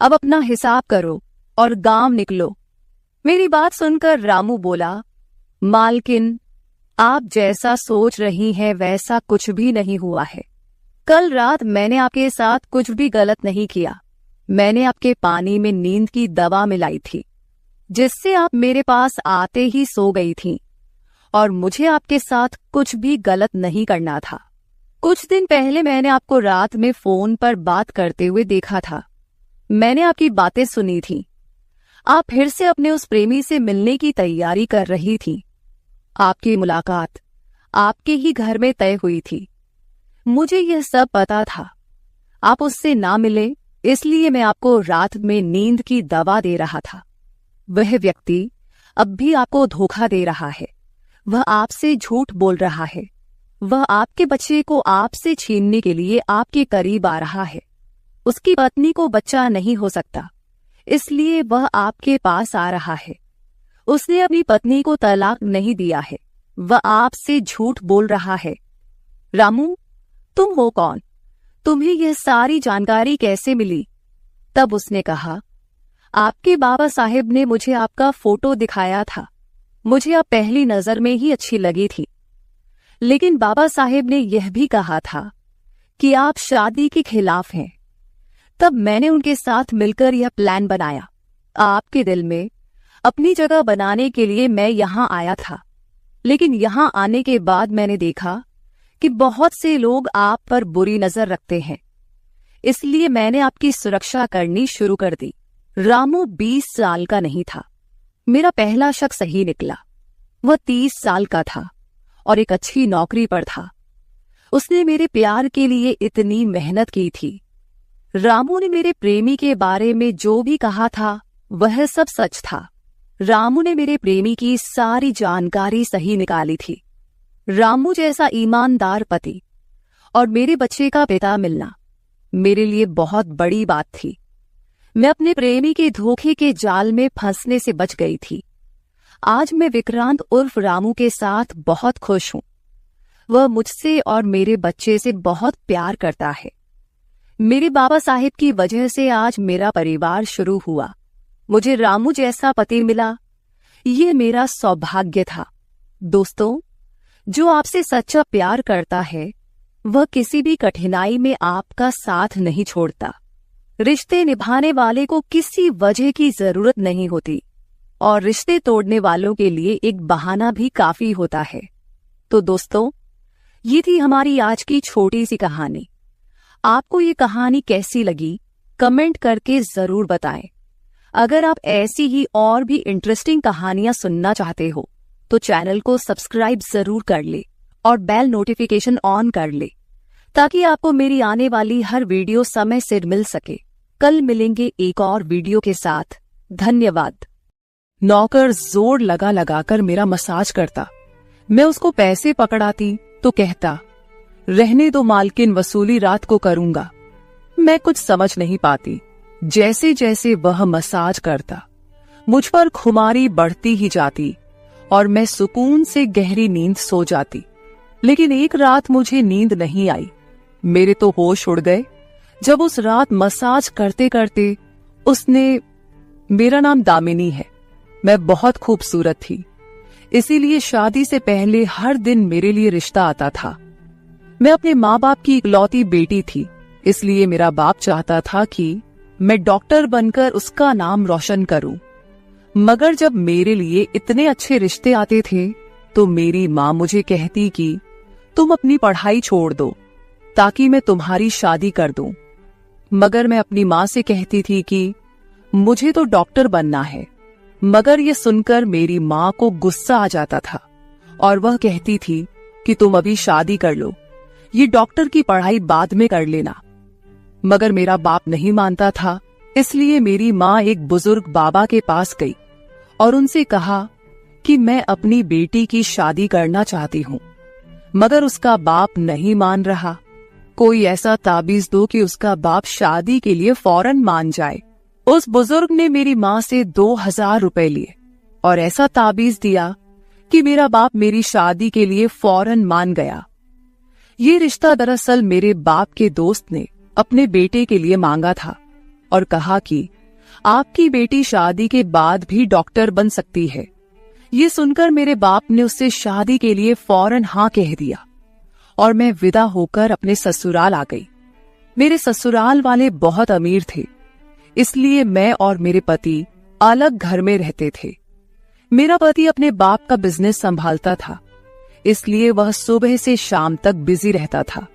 अब अपना हिसाब करो और गांव निकलो। मेरी बात सुनकर रामू बोला, मालकिन, आप जैसा सोच रही हैं वैसा कुछ भी नहीं हुआ है। कल रात मैंने आपके साथ कुछ भी गलत नहीं किया। मैंने आपके पानी में नींद की दवा मिलाई थी जिससे आप मेरे पास आते ही सो गई थीं और मुझे आपके साथ कुछ भी गलत नहीं करना था। कुछ दिन पहले मैंने आपको रात में फोन पर बात करते हुए देखा था। मैंने आपकी बातें सुनी थी। आप फिर से अपने उस प्रेमी से मिलने की तैयारी कर रही थी। आपकी मुलाकात आपके ही घर में तय हुई थी। मुझे यह सब पता था। आप उससे ना मिले, इसलिए मैं आपको रात में नींद की दवा दे रहा था। वह व्यक्ति अब भी आपको धोखा दे रहा है। वह आपसे झूठ बोल रहा है। वह आपके बच्चे को आपसे छीनने के लिए आपके करीब आ रहा है। उसकी पत्नी को बच्चा नहीं हो सकता, इसलिए वह आपके पास आ रहा है। उसने अपनी पत्नी को तलाक नहीं दिया है। वह आपसे झूठ बोल रहा है। रामू, तुम हो कौन? तुम्हें यह सारी जानकारी कैसे मिली? तब उसने कहा, आपके बाबा साहेब ने मुझे आपका फोटो दिखाया था। मुझे आप पहली नजर में ही अच्छी लगी थी, लेकिन बाबा साहेब ने यह भी कहा था कि आप शादी के खिलाफ हैं। तब मैंने उनके साथ मिलकर यह प्लान बनाया। आपके दिल में अपनी जगह बनाने के लिए मैं यहां आया था, लेकिन यहां आने के बाद मैंने देखा कि बहुत से लोग आप पर बुरी नजर रखते हैं, इसलिए मैंने आपकी सुरक्षा करनी शुरू कर दी। रामू 20 साल का नहीं था। मेरा पहला शक सही निकला। वह 30 साल का था और एक अच्छी नौकरी पर था। उसने मेरे प्यार के लिए इतनी मेहनत की थी। रामू ने मेरे प्रेमी के बारे में जो भी कहा था वह सब सच था। रामू ने मेरे प्रेमी की सारी जानकारी सही निकाली थी। रामू जैसा ईमानदार पति और मेरे बच्चे का पिता मिलना मेरे लिए बहुत बड़ी बात थी। मैं अपने प्रेमी के धोखे के जाल में फंसने से बच गई थी। आज मैं विक्रांत उर्फ रामू के साथ बहुत खुश हूं। वह मुझसे और मेरे बच्चे से बहुत प्यार करता है। मेरे बाबा साहिब की वजह से आज मेरा परिवार शुरू हुआ। मुझे रामू जैसा पति मिला, ये मेरा सौभाग्य था। दोस्तों, जो आपसे सच्चा प्यार करता है वह किसी भी कठिनाई में आपका साथ नहीं छोड़ता। रिश्ते निभाने वाले को किसी वजह की जरूरत नहीं होती और रिश्ते तोड़ने वालों के लिए एक बहाना भी काफी होता है। तो दोस्तों, ये थी हमारी आज की छोटी सी कहानी। आपको ये कहानी कैसी लगी कमेंट करके जरूर बताएं। अगर आप ऐसी ही और भी इंटरेस्टिंग कहानियां सुनना चाहते हो तो चैनल को सब्सक्राइब जरूर कर ले और बेल नोटिफिकेशन ऑन कर ले ताकि आपको मेरी आने वाली हर वीडियो समय से मिल सके। कल मिलेंगे एक और वीडियो के साथ। धन्यवाद। नौकर जोर लगा लगाकर मेरा मसाज करता। मैं उसको पैसे पकड़ाती तो कहता, रहने दो मालकिन, वसूली रात को करूंगा। मैं कुछ समझ नहीं पाती। जैसे जैसे वह मसाज करता मुझ पर खुमारी बढ़ती ही जाती और मैं सुकून से गहरी नींद सो जाती। लेकिन एक रात मुझे नींद नहीं आई। मेरे तो होश उड़ गए जब उस रात मसाज करते करते उसने, मेरा नाम दामिनी है, मैं बहुत खूबसूरत थी, इसीलिए शादी से पहले हर दिन मेरे लिए रिश्ता आता था। मैं अपने माँ बाप की इकलौती बेटी थी, इसलिए मेरा बाप चाहता था कि मैं डॉक्टर बनकर उसका नाम रोशन करूं। मगर जब मेरे लिए इतने अच्छे रिश्ते आते थे तो मेरी माँ मुझे कहती कि तुम अपनी पढ़ाई छोड़ दो ताकि मैं तुम्हारी शादी कर दूं। मगर मैं अपनी माँ से कहती थी कि मुझे तो डॉक्टर बनना है। मगर ये सुनकर मेरी माँ को गुस्सा आ जाता था और वह कहती थी कि तुम अभी शादी कर लो, ये डॉक्टर की पढ़ाई बाद में कर लेना। मगर मेरा बाप नहीं मानता था, इसलिए मेरी माँ एक बुजुर्ग बाबा के पास गई और उनसे कहा कि मैं अपनी बेटी की शादी करना चाहती हूँ। मगर उसका बाप नहीं मान रहा। कोई ऐसा ताबीज दो कि उसका बाप शादी के लिए फौरन मान जाए। उस बुजुर्ग ने मेरी माँ से 2000 रुपए लिए और ऐसा ताबीज दिया कि मेरा बाप मेरी शादी के लिए फौरन मान गया। ये रिश्ता दरअसल मेरे बाप के दोस्त ने अपने बेटे के लिए मांगा था और कहा कि आपकी बेटी शादी के बाद भी डॉक्टर बन सकती है। ये सुनकर मेरे बाप ने उससे शादी के लिए फौरन हाँ कह दिया और मैं विदा होकर अपने ससुराल आ गई। मेरे ससुराल वाले बहुत अमीर थे, इसलिए मैं और मेरे पति अलग घर में रहते थे। मेरा पति अपने बाप का बिजनेस संभालता था, इसलिए वह सुबह से शाम तक बिजी रहता था।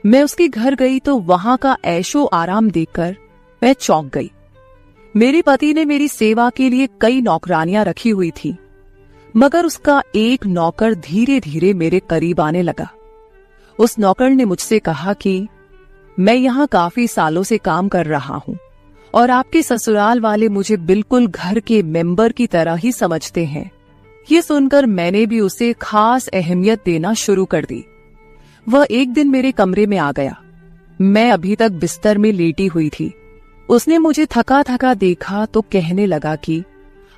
मैं उसके घर गई तो वहां का ऐशो आराम देखकर मैं चौंक गई। मेरे पति ने मेरी सेवा के लिए कई नौकरानियां रखी हुई थी, मगर उसका एक नौकर धीरे धीरे मेरे करीब आने लगा। उस नौकर ने मुझसे कहा कि मैं यहाँ काफी सालों से काम कर रहा हूँ और आपके ससुराल वाले मुझे बिल्कुल घर के मेंबर की तरह ही समझते हैं। ये सुनकर मैंने भी उसे खास अहमियत देना शुरू कर दी। वह एक दिन मेरे कमरे में आ गया। मैं अभी तक बिस्तर में लेटी हुई थी। उसने मुझे थका थका देखा तो कहने लगा कि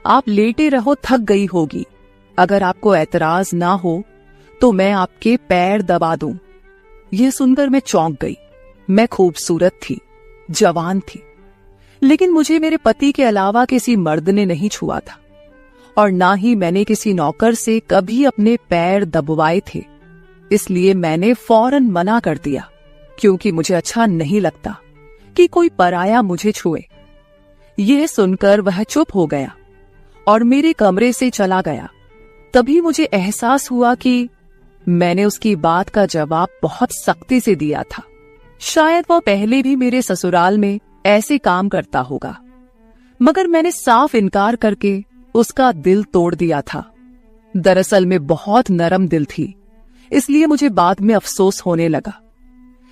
आप लेटे रहो, थक गई होगी। अगर आपको ऐतराज ना हो तो मैं आपके पैर दबा दूं। यह सुनकर मैं चौंक गई। मैं खूबसूरत थी, जवान थी, लेकिन मुझे मेरे पति के अलावा किसी मर्द ने नहीं छुआ था और ना ही मैंने किसी नौकर से कभी अपने पैर दबवाए थे। इसलिए मैंने फौरन मना कर दिया, क्योंकि मुझे अच्छा नहीं लगता कि कोई पराया मुझे छुए। यह सुनकर वह चुप हो गया और मेरे कमरे से चला गया। तभी मुझे एहसास हुआ कि मैंने उसकी बात का जवाब बहुत सख्ती से दिया था। शायद वह पहले भी मेरे ससुराल में ऐसे काम करता होगा, मगर मैंने साफ इनकार करके उसका दिल तोड़ दिया था। दरअसल मैं बहुत नरम दिल थी, इसलिए मुझे बाद में अफसोस होने लगा।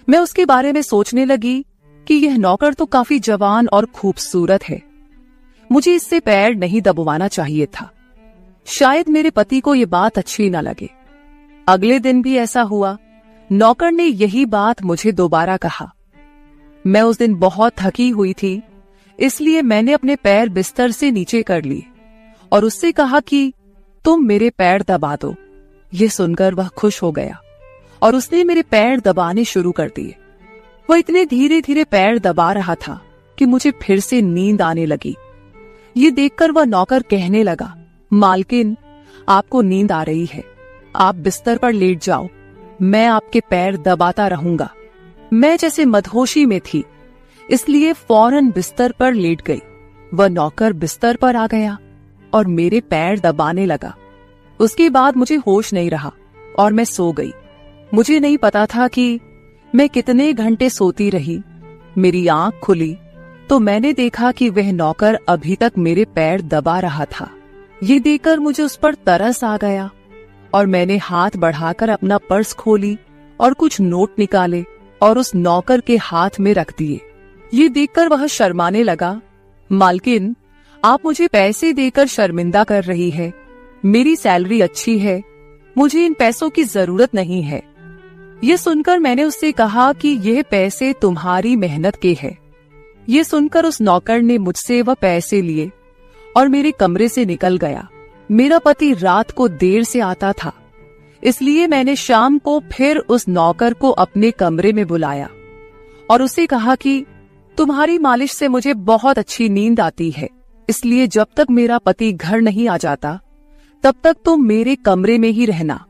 मैं उसके बारे में सोचने लगी कि यह नौकर तो काफी जवान और खूबसूरत है, मुझे इससे पैर नहीं दबवाना चाहिए था। शायद मेरे पति को यह बात अच्छी न लगे। अगले दिन भी ऐसा हुआ। नौकर ने यही बात मुझे दोबारा कहा। मैं उस दिन बहुत थकी हुई थी, इसलिए मैंने अपने पैर बिस्तर से नीचे कर लिए और उससे कहा कि तुम मेरे पैर दबा दो। यह सुनकर वह खुश हो गया और उसने मेरे पैर दबाने शुरू कर दिए। वह इतने धीरे धीरे पैर दबा रहा था कि मुझे फिर से नींद आने लगी। ये देखकर वह नौकर कहने लगा, मालकिन, आपको नींद आ रही है, आप बिस्तर पर लेट जाओ। मैं आपके पैर दबाता रहूंगा। मैं जैसे मदहोशी में थी, इसलिए फौरन बिस्तर पर लेट गई। वह नौकर बिस्तर पर आ गया और मेरे पैर दबाने लगा। उसके बाद मुझे होश नहीं रहा और मैं सो गई। मुझे नहीं पता था कि मैं कितने घंटे सोती रही। मेरी आंख खुली तो मैंने देखा कि वह नौकर अभी तक मेरे पैर दबा रहा था। ये देखकर मुझे उस पर तरस आ गया और मैंने हाथ बढ़ाकर अपना पर्स खोली और कुछ नोट निकाले और उस नौकर के हाथ में रख दिए। ये देखकर वह शर्माने लगा। मालकिन, आप मुझे पैसे देकर शर्मिंदा कर रही है। मेरी सैलरी अच्छी है, मुझे इन पैसों की जरूरत नहीं है। ये सुनकर मैंने उससे कहा कि यह पैसे तुम्हारी मेहनत के हैं। ये सुनकर उस नौकर ने मुझसे वह पैसे लिए और मेरे कमरे से निकल गया। मेरा पति रात को देर से आता था, इसलिए मैंने शाम को फिर उस नौकर को अपने कमरे में बुलाया और उसे कहा कि तुम्हारी मालिश से मुझे बहुत अच्छी नींद आती है, इसलिए जब तक मेरा पति घर नहीं आ जाता तब तक तुम मेरे कमरे में ही रहना।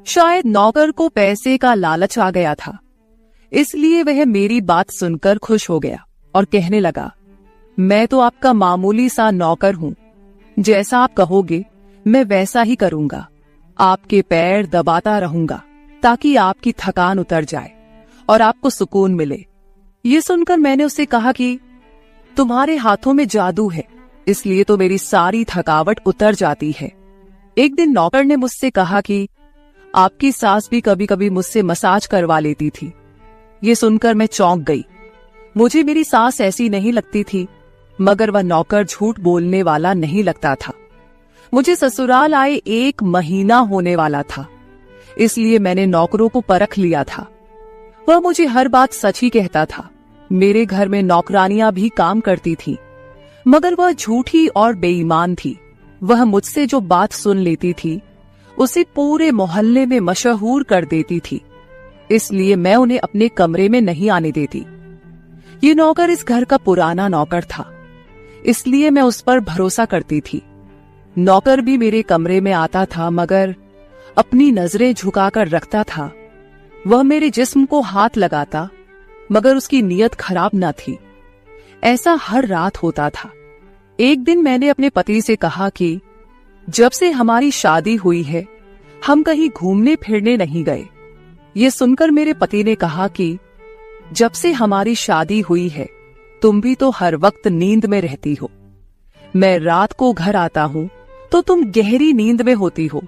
शायद नौकर को पैसे का लालच आ गया था, इसलिए वह मेरी बात सुनकर खुश हो गया और कहने लगा, मैं तो आपका मामूली सा नौकर हूँ, जैसा आप कहोगे मैं वैसा ही करूंगा। आपके पैर दबाता रहूंगा ताकि आपकी थकान उतर जाए और आपको सुकून मिले। ये सुनकर मैंने उससे कहा कि तुम्हारे हाथों में जादू है, इसलिए तो मेरी सारी थकावट उतर जाती है। एक दिन नौकर ने मुझसे कहा कि आपकी सास भी कभी कभी मुझसे मसाज करवा लेती थी। ये सुनकर मैं चौंक गई। मुझे मेरी सास ऐसी नहीं लगती थी, मगर वह नौकर झूठ बोलने वाला नहीं लगता था। मुझे ससुराल आए 1 महीना होने वाला था, इसलिए मैंने नौकरों को परख लिया था। वह मुझे हर बात सच ही कहता था। मेरे घर में नौकरानियां भी काम करती थी, मगर वह झूठी और बेईमान थी। वह मुझसे जो बात सुन लेती थी उसे पूरे मोहल्ले में मशहूर कर देती थी, इसलिए मैं उन्हें अपने कमरे में नहीं आने देती। ये नौकर इस घर का पुराना नौकर था, इसलिए मैं उस पर भरोसा करती थी। नौकर भी मेरे कमरे में आता था, मगर अपनी नजरें झुकाकर रखता था। वह मेरे जिस्म को हाथ लगाता, मगर उसकी नीयत खराब न थी। ऐसा हर रात होता था। एक दिन मैंने अपने पति से कहा कि जब से हमारी शादी हुई है हम कहीं घूमने फिरने नहीं गए। ये सुनकर मेरे पति ने कहा कि जब से हमारी शादी हुई है तुम भी तो हर वक्त नींद में रहती हो। मैं रात को घर आता हूँ तो तुम गहरी नींद में होती हो।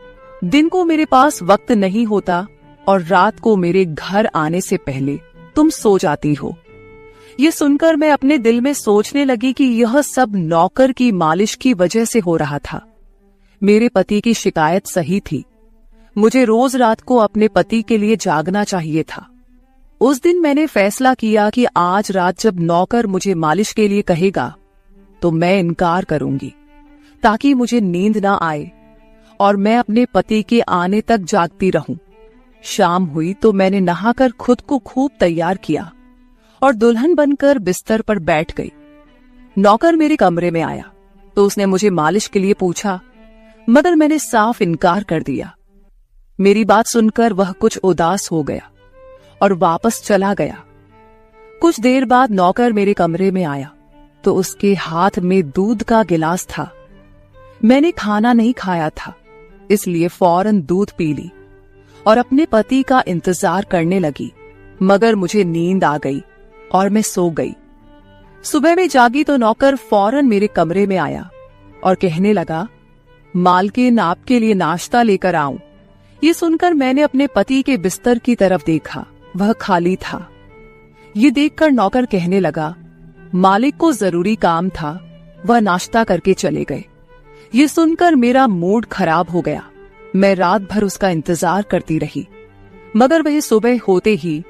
दिन को मेरे पास वक्त नहीं होता और रात को मेरे घर आने से पहले तुम सो जाती हो। ये सुनकर मैं अपने दिल में सोचने लगी कि यह सब नौकर की मालिश की वजह से हो रहा था। मेरे पति की शिकायत सही थी। मुझे रोज रात को अपने पति के लिए जागना चाहिए था। उस दिन मैंने फैसला किया कि आज रात जब नौकर मुझे मालिश के लिए कहेगा तो मैं इनकार करूंगी, ताकि मुझे नींद ना आए और मैं अपने पति के आने तक जागती रहूं। शाम हुई तो मैंने नहाकर खुद को खूब तैयार किया और दुल्हन बनकर बिस्तर पर बैठ गई। नौकर मेरे कमरे में आया तो उसने मुझे मालिश के लिए पूछा, मगर मैंने साफ इनकार कर दिया। मेरी बात सुनकर वह कुछ उदास हो गया और वापस चला गया। कुछ देर बाद नौकर मेरे कमरे में आया तो उसके हाथ में दूध का गिलास था। मैंने खाना नहीं खाया था, इसलिए फौरन दूध पी ली और अपने पति का इंतजार करने लगी, मगर मुझे नींद आ गई और मैं सो गई। सुबह में जागी तो नौकर फौरन मेरे कमरे में आया और कहने लगा, मालकिन आपके लिए नाश्ता लेकर आऊं। ये सुनकर मैंने अपने पति के बिस्तर की तरफ देखा, वह खाली था। ये देखकर नौकर कहने लगा, मालिक को जरूरी काम था, वह नाश्ता करके चले गए। ये सुनकर मेरा मूड खराब हो गया। मैं रात भर उसका इंतजार करती रही, मगर वह सुबह होते ही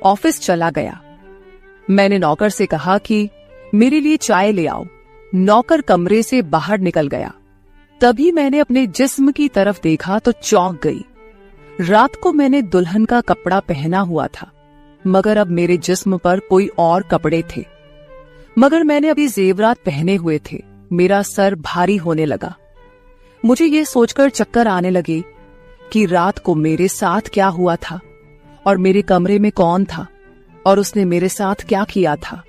ऑफिस चला गया। मैंने नौकर से कहा कि मेरे लिए चाय ले आओ। नौकर कमरे से बाहर निकल गया। तभी मैंने अपने जिस्म की तरफ देखा तो चौंक गई। रात को मैंने दुल्हन का कपड़ा पहना हुआ था, मगर अब मेरे जिस्म पर कोई और कपड़े थे। मगर मैंने अभी जेवरात पहने हुए थे। मेरा सर भारी होने लगा। मुझे ये सोचकर चक्कर आने लगे कि रात को मेरे साथ क्या हुआ था। और मेरे कमरे में कौन था और उसने मेरे साथ क्या किया था,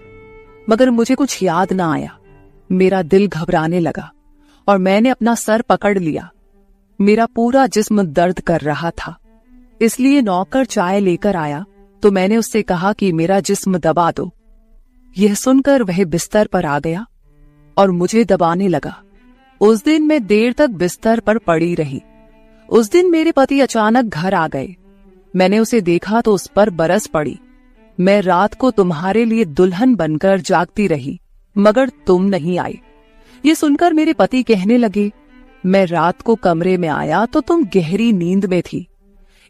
मगर मुझे कुछ याद ना आया। मेरा दिल घबराने लगा और मैंने अपना सर पकड़ लिया। मेरा पूरा जिस्म दर्द कर रहा था, इसलिए नौकर चाय लेकर आया तो मैंने उससे कहा कि मेरा जिस्म दबा दो। यह सुनकर वह बिस्तर पर आ गया और मुझे दबाने लगा। उस दिन मैं देर तक बिस्तर पर पड़ी रही। उस दिन मेरे पति अचानक घर आ गए। मैंने उसे देखा तो उस पर बरस पड़ी। मैं रात को तुम्हारे लिए दुल्हन बनकर जागती रही, मगर तुम नहीं आए। ये सुनकर मेरे पति कहने लगे, मैं रात को कमरे में आया तो तुम गहरी नींद में थी,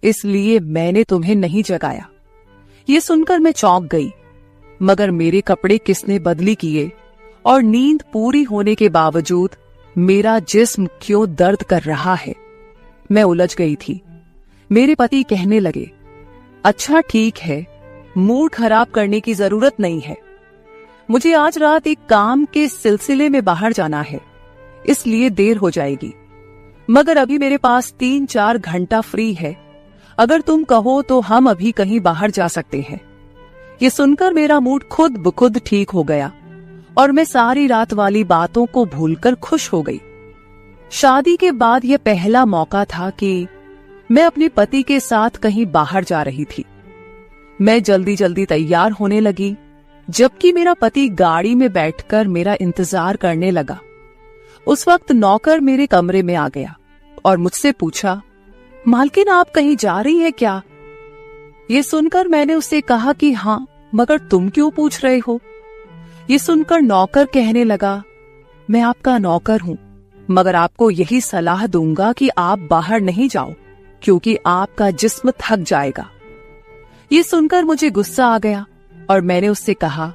इसलिए मैंने तुम्हें नहीं जगाया। ये सुनकर मैं चौंक गई, मगर मेरे कपड़े किसने बदली किए और नींद पूरी होने के बावजूद मेरा जिस्म क्यों दर्द कर रहा है। मैं उलझ गई थी। मेरे पति कहने लगे, अच्छा ठीक है, मूड खराब करने की जरूरत नहीं है। मुझे आज रात एक काम के सिलसिले में बाहर जाना है, इसलिए देर हो जाएगी, मगर अभी मेरे पास 3-4 घंटा फ्री है। अगर तुम कहो तो हम अभी कहीं बाहर जा सकते हैं। ये सुनकर मेरा मूड खुद ब खुद ठीक हो गया और मैं सारी रात वाली बातों को भूलकर खुश हो गई। शादी के बाद यह पहला मौका था कि मैं अपने पति के साथ कहीं बाहर जा रही थी। मैं जल्दी जल्दी तैयार होने लगी, जबकि मेरा पति गाड़ी में बैठकर मेरा इंतजार करने लगा। उस वक्त नौकर मेरे कमरे में आ गया और मुझसे पूछा, मालकिन आप कहीं जा रही हैं क्या? ये सुनकर मैंने उससे कहा कि हाँ, मगर तुम क्यों पूछ रहे हो? ये सुनकर नौकर कहने लगा, मैं आपका नौकर हूं, मगर आपको यही सलाह दूंगा कि आप बाहर नहीं जाओ, क्योंकि आपका जिस्म थक जाएगा। ये सुनकर मुझे गुस्सा आ गया और मैंने उससे कहा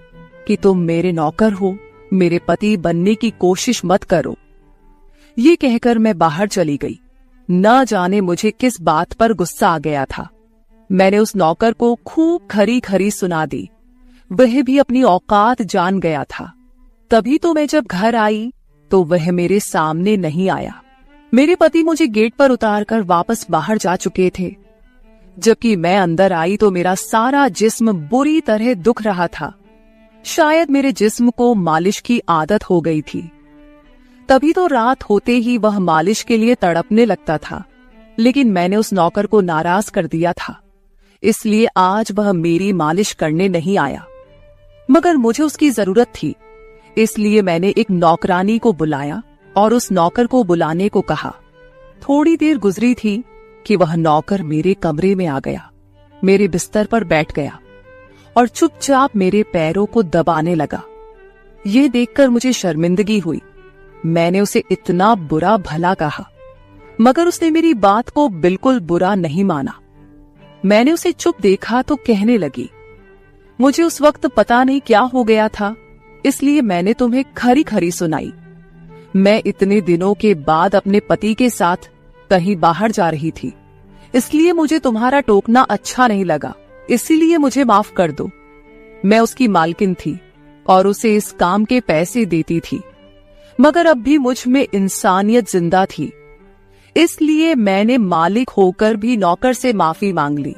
कि तुम मेरे नौकर हो, मेरे पति बनने की कोशिश मत करो। ये कहकर मैं बाहर चली गई। न जाने मुझे किस बात पर गुस्सा आ गया था। मैंने उस नौकर को खूब खरी खरी सुना दी। वह भी अपनी औकात जान गया था। तभी तो मैं जब घर आई तो वह मेरे सामने नहीं आया। मेरे पति मुझे गेट पर उतारकर वापस बाहर जा चुके थे। जबकि मैं अंदर आई तो मेरा सारा जिस्म बुरी तरह दुख रहा था। शायद मेरे जिस्म को मालिश की आदत हो गई थी। तभी तो रात होते ही वह मालिश के लिए तड़पने लगता था, लेकिन मैंने उस नौकर को नाराज कर दिया था, इसलिए आज वह मेरी मालिश करने नहीं आया। मगर मुझे उसकी जरूरत थी, इसलिए मैंने एक नौकरानी को बुलाया और उस नौकर को बुलाने को कहा। थोड़ी देर गुजरी थी कि वह नौकर मेरे कमरे में आ गया, मेरे बिस्तर पर बैठ गया और चुपचाप मेरे पैरों को दबाने लगा। ये देखकर मुझे शर्मिंदगी हुई। मैंने उसे इतना बुरा भला कहा, मगर उसने मेरी बात को बिल्कुल बुरा नहीं माना। मैंने उसे चुप देखा तो कहने लगी, मुझे उस वक्त पता नहीं क्या हो गया था, इसलिए मैंने तुम्हें खरी खरी सुनाई। मैं इतने दिनों के बाद अपने पति के साथ कहीं बाहर जा रही थी, इसलिए मुझे तुम्हारा टोकना अच्छा नहीं लगा, इसीलिए मुझे माफ कर दो। मैं उसकी मालकिन थी और उसे इस काम के पैसे देती थी, मगर अब भी मुझ में इंसानियत जिंदा थी, इसलिए मैंने मालिक होकर भी नौकर से माफी मांग ली,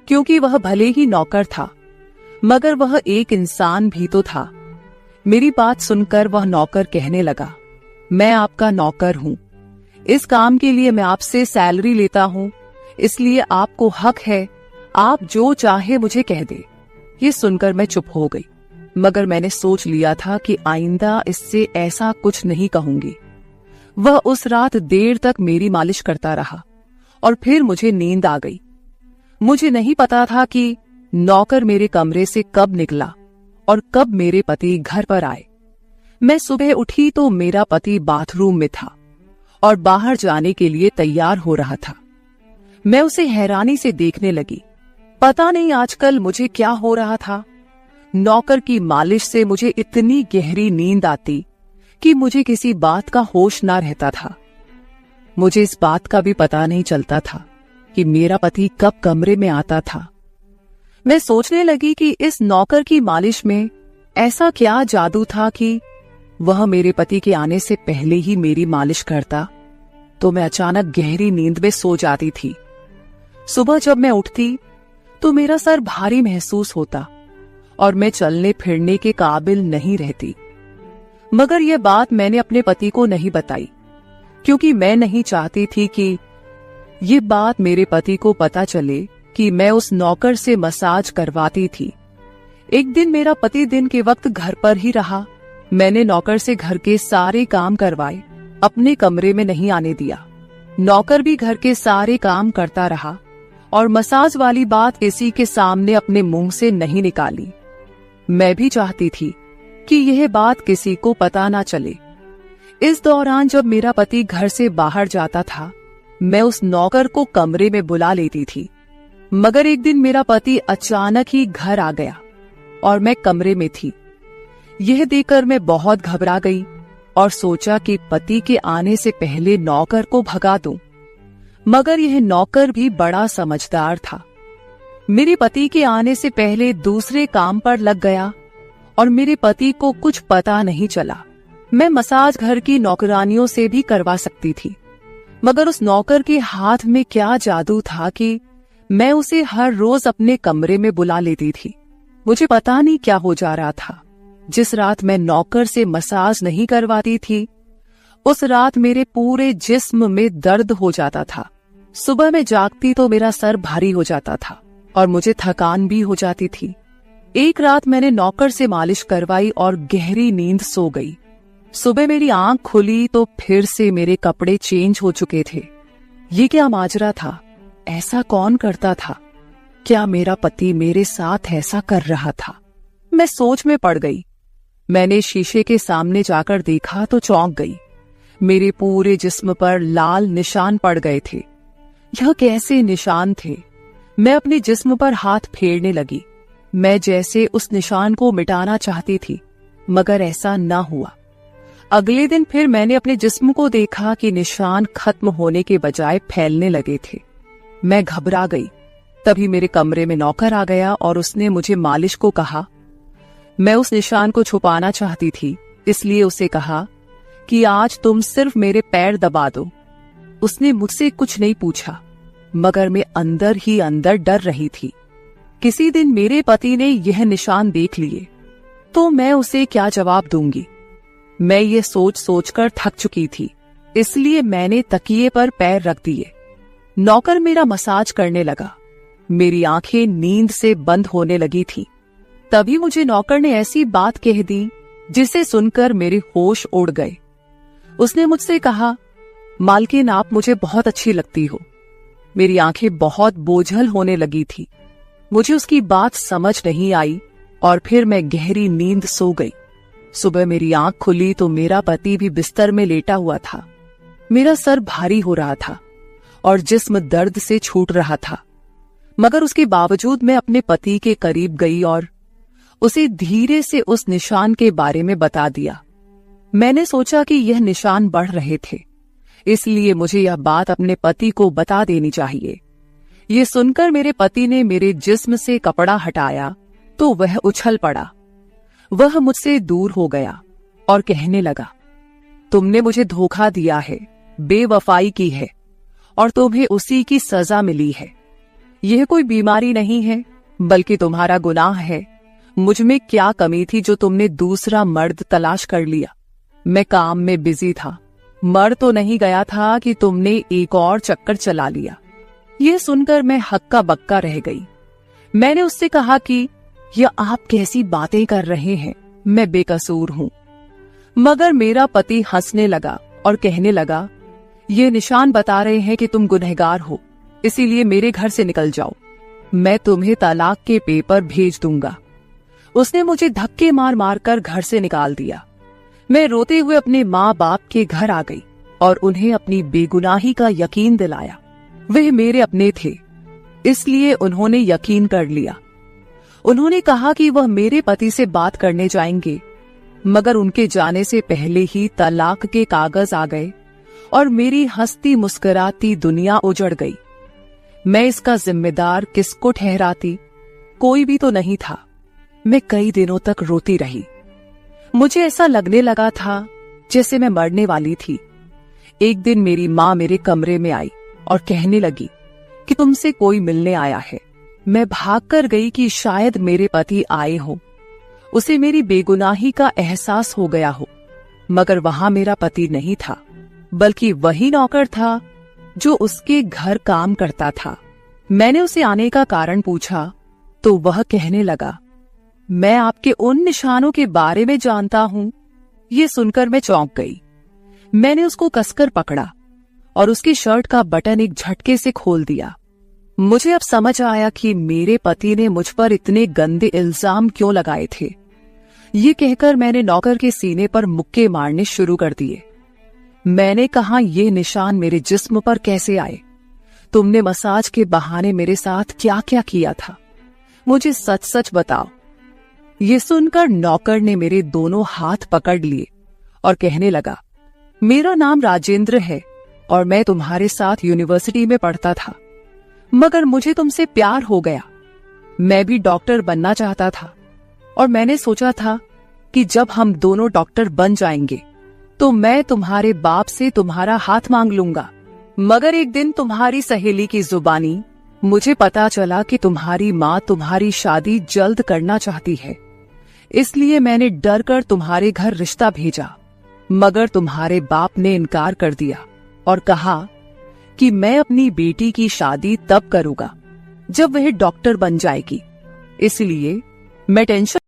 क्योंकि वह भले ही नौकर था, मगर वह एक इंसान भी तो था। मेरी बात सुनकर वह नौकर कहने लगा, मैं आपका नौकर हूं, इस काम के लिए मैं आपसे सैलरी लेता हूं, इसलिए आपको हक है, आप जो चाहे मुझे कह दे। ये सुनकर मैं चुप हो गई, मगर मैंने सोच लिया था कि आइंदा इससे ऐसा कुछ नहीं कहूंगी। वह उस रात देर तक मेरी मालिश करता रहा और फिर मुझे नींद आ गई। मुझे नहीं पता था कि नौकर मेरे कमरे से कब निकला और कब मेरे पति घर पर आए। मैं सुबह उठी तो मेरा पति बाथरूम में था और बाहर जाने के लिए तैयार हो रहा था। मैं उसे हैरानी से देखने लगी। पता नहीं आजकल मुझे क्या हो रहा था। नौकर की मालिश से मुझे इतनी गहरी नींद आती कि मुझे किसी बात का होश ना रहता था। मुझे इस बात का भी पता नहीं चलता था कि मेरा पति कब कमरे में आता था। मैं सोचने लगी कि इस नौकर की मालिश में ऐसा क्या जादू था कि वह मेरे पति के आने से पहले ही मेरी मालिश करता, तो मैं अचानक गहरी नींद में सो जाती थी। सुबह जब मैं उठती तो मेरा सर भारी महसूस होता और मैं चलने फिरने के काबिल नहीं रहती। मगर यह बात मैंने अपने पति को नहीं बताई, क्योंकि मैं नहीं चाहती थी कि ये बात मेरे पति को पता चले कि मैं उस नौकर से मसाज करवाती थी। एक दिन मेरा पति दिन के वक्त घर पर ही रहा। मैंने नौकर से घर के सारे काम करवाए, अपने कमरे में नहीं आने दिया। नौकर भी घर के सारे काम करता रहा और मसाज वाली बात किसी के सामने अपने मुंह से नहीं निकाली। मैं भी चाहती थी कि यह बात किसी को पता ना चले। इस दौरान जब मेरा पति घर से बाहर जाता था, मैं उस नौकर को कमरे में बुला लेती थी। मगर एक दिन मेरा पति अचानक ही घर आ गया और मैं कमरे में थी। यह देखकर मैं बहुत घबरा गई और सोचा कि पति के आने से पहले नौकर को भगा दूं। मगर यह नौकर भी बड़ा समझदार था। मेरे पति के आने से पहले दूसरे काम पर लग गया और मेरे पति को कुछ पता नहीं चला। मैं मसाज घर की नौकरानियों से भी करवा सकती थी, मगर उस नौकर के हाथ में क्या जादू था कि मैं उसे हर रोज अपने कमरे में बुला लेती थी। मुझे पता नहीं क्या हो जा रहा था। जिस रात मैं नौकर से मसाज नहीं करवाती थी, उस रात मेरे पूरे जिस्म में दर्द हो जाता था। सुबह में जागती तो मेरा सर भारी हो जाता था और मुझे थकान भी हो जाती थी। एक रात मैंने नौकर से मालिश करवाई और गहरी नींद सो गई। सुबह मेरी आंख खुली तो फिर से मेरे कपड़े चेंज हो चुके थे। ये क्या माजरा था? ऐसा कौन करता था? क्या मेरा पति मेरे साथ ऐसा कर रहा था? मैं सोच में पड़ गई। मैंने शीशे के सामने जाकर देखा तो चौंक गई। मेरे पूरे जिस्म पर लाल निशान पड़ गए थे। यह कैसे निशान थे? मैं अपने जिस्म पर हाथ फेरने लगी। मैं जैसे उस निशान को मिटाना चाहती थी, मगर ऐसा न हुआ। अगले दिन फिर मैंने अपने जिस्म को देखा कि निशान खत्म होने के बजाय फैलने लगे थे। मैं घबरा गई। तभी मेरे कमरे में नौकर आ गया और उसने मुझे मालिश को कहा। मैं उस निशान को छुपाना चाहती थी, इसलिए उसे कहा कि आज तुम सिर्फ मेरे पैर दबा दो। उसने मुझसे कुछ नहीं पूछा, मगर मैं अंदर ही अंदर डर रही थी। किसी दिन मेरे पति ने यह निशान देख लिए तो मैं उसे क्या जवाब दूंगी। मैं ये सोच सोचकर थक चुकी थी, इसलिए मैंने तकिए पर पैर रख दिए। नौकर मेरा मसाज करने लगा। मेरी आंखें नींद से बंद होने लगी थी। तभी मुझे नौकर ने ऐसी बात कह दी जिसे सुनकर मेरे होश उड़ गए। उसने मुझसे कहा, मालकिन आप मुझे बहुत अच्छी लगती हो। मेरी आंखें बहुत बोझल होने लगी थी। मुझे उसकी बात समझ नहीं आई और फिर मैं गहरी नींद सो गई। सुबह मेरी आंख खुली तो मेरा पति भी बिस्तर में लेटा हुआ था। मेरा सर भारी हो रहा था और जिस्म दर्द से छूट रहा था, मगर उसके बावजूद मैं अपने पति के करीब गई और उसे धीरे से उस निशान के बारे में बता दिया। मैंने सोचा कि यह निशान बढ़ रहे थे, इसलिए मुझे यह बात अपने पति को बता देनी चाहिए। ये सुनकर मेरे पति ने मेरे जिस्म से कपड़ा हटाया तो वह उछल पड़ा। वह मुझसे दूर हो गया और कहने लगा, तुमने मुझे धोखा दिया है, बेवफाई की है और तुम्हें उसी की सजा मिली है। यह कोई बीमारी नहीं है, बल्कि तुम्हारा गुनाह है। मुझ में क्या कमी थी जो तुमने दूसरा मर्द तलाश कर लिया? मैं काम में बिजी था, मर तो नहीं गया था कि तुमने एक और चक्कर चला लिया। यह सुनकर मैं हक्का बक्का रह गई। मैंने उससे कहा कि यह आप कैसी बातें कर रहे हैं, मैं बेकसूर हूं। मगर मेरा पति हंसने लगा और कहने लगा, ये निशान बता रहे हैं कि तुम गुनहगार हो, इसीलिए मेरे घर से निकल जाओ। मैं तुम्हें तलाक के पेपर भेज दूंगा। उसने मुझे धक्के मार मार कर घर से निकाल दिया। मैं रोते हुए अपने माँ बाप के घर आ गई और उन्हें अपनी बेगुनाही का यकीन दिलाया। वे मेरे अपने थे, इसलिए उन्होंने यकीन कर लिया। उन्होंने कहा कि वह मेरे पति से बात करने जाएंगे, मगर उनके जाने से पहले ही तलाक के कागज आ गए और मेरी हंसती मुस्कुराती दुनिया उजड़ गई। मैं इसका जिम्मेदार किसको ठहराती? कोई भी तो नहीं था। मैं कई दिनों तक रोती रही। मुझे ऐसा लगने लगा था जैसे मैं मरने वाली थी। एक दिन मेरी माँ मेरे कमरे में आई और कहने लगी कि तुमसे कोई मिलने आया है। मैं भागकर गई कि शायद मेरे पति आए हों, उसे मेरी बेगुनाही का एहसास हो गया हो। मगर वहां मेरा पति नहीं था, बल्कि वही नौकर था जो उसके घर काम करता था। मैंने उसे आने का कारण पूछा तो वह कहने लगा, मैं आपके उन निशानों के बारे में जानता हूं। ये सुनकर मैं चौंक गई। मैंने उसको कसकर पकड़ा और उसकी शर्ट का बटन एक झटके से खोल दिया। मुझे अब समझ आया कि मेरे पति ने मुझ पर इतने गंदे इल्जाम क्यों लगाए थे। ये कहकर मैंने नौकर के सीने पर मुक्के मारने शुरू कर दिए। मैंने कहा, ये निशान मेरे जिस्म पर कैसे आए? तुमने मसाज के बहाने मेरे साथ क्या क्या किया था? मुझे सच सच बताओ। ये सुनकर नौकर ने मेरे दोनों हाथ पकड़ लिए और कहने लगा, मेरा नाम राजेंद्र है और मैं तुम्हारे साथ यूनिवर्सिटी में पढ़ता था, मगर मुझे तुमसे प्यार हो गया। मैं भी डॉक्टर बनना चाहता था और मैंने सोचा था कि जब हम दोनों डॉक्टर बन जाएंगे तो मैं तुम्हारे बाप से तुम्हारा हाथ मांग लूंगा। मगर एक दिन तुम्हारी सहेली की जुबानी मुझे पता चला कि तुम्हारी माँ तुम्हारी शादी जल्द करना चाहती है, इसलिए मैंने डर कर तुम्हारे घर रिश्ता भेजा। मगर तुम्हारे बाप ने इनकार कर दिया और कहा कि मैं अपनी बेटी की शादी तब करूंगा जब वह डॉक्टर बन जाएगी। इसलिए मैं टेंशन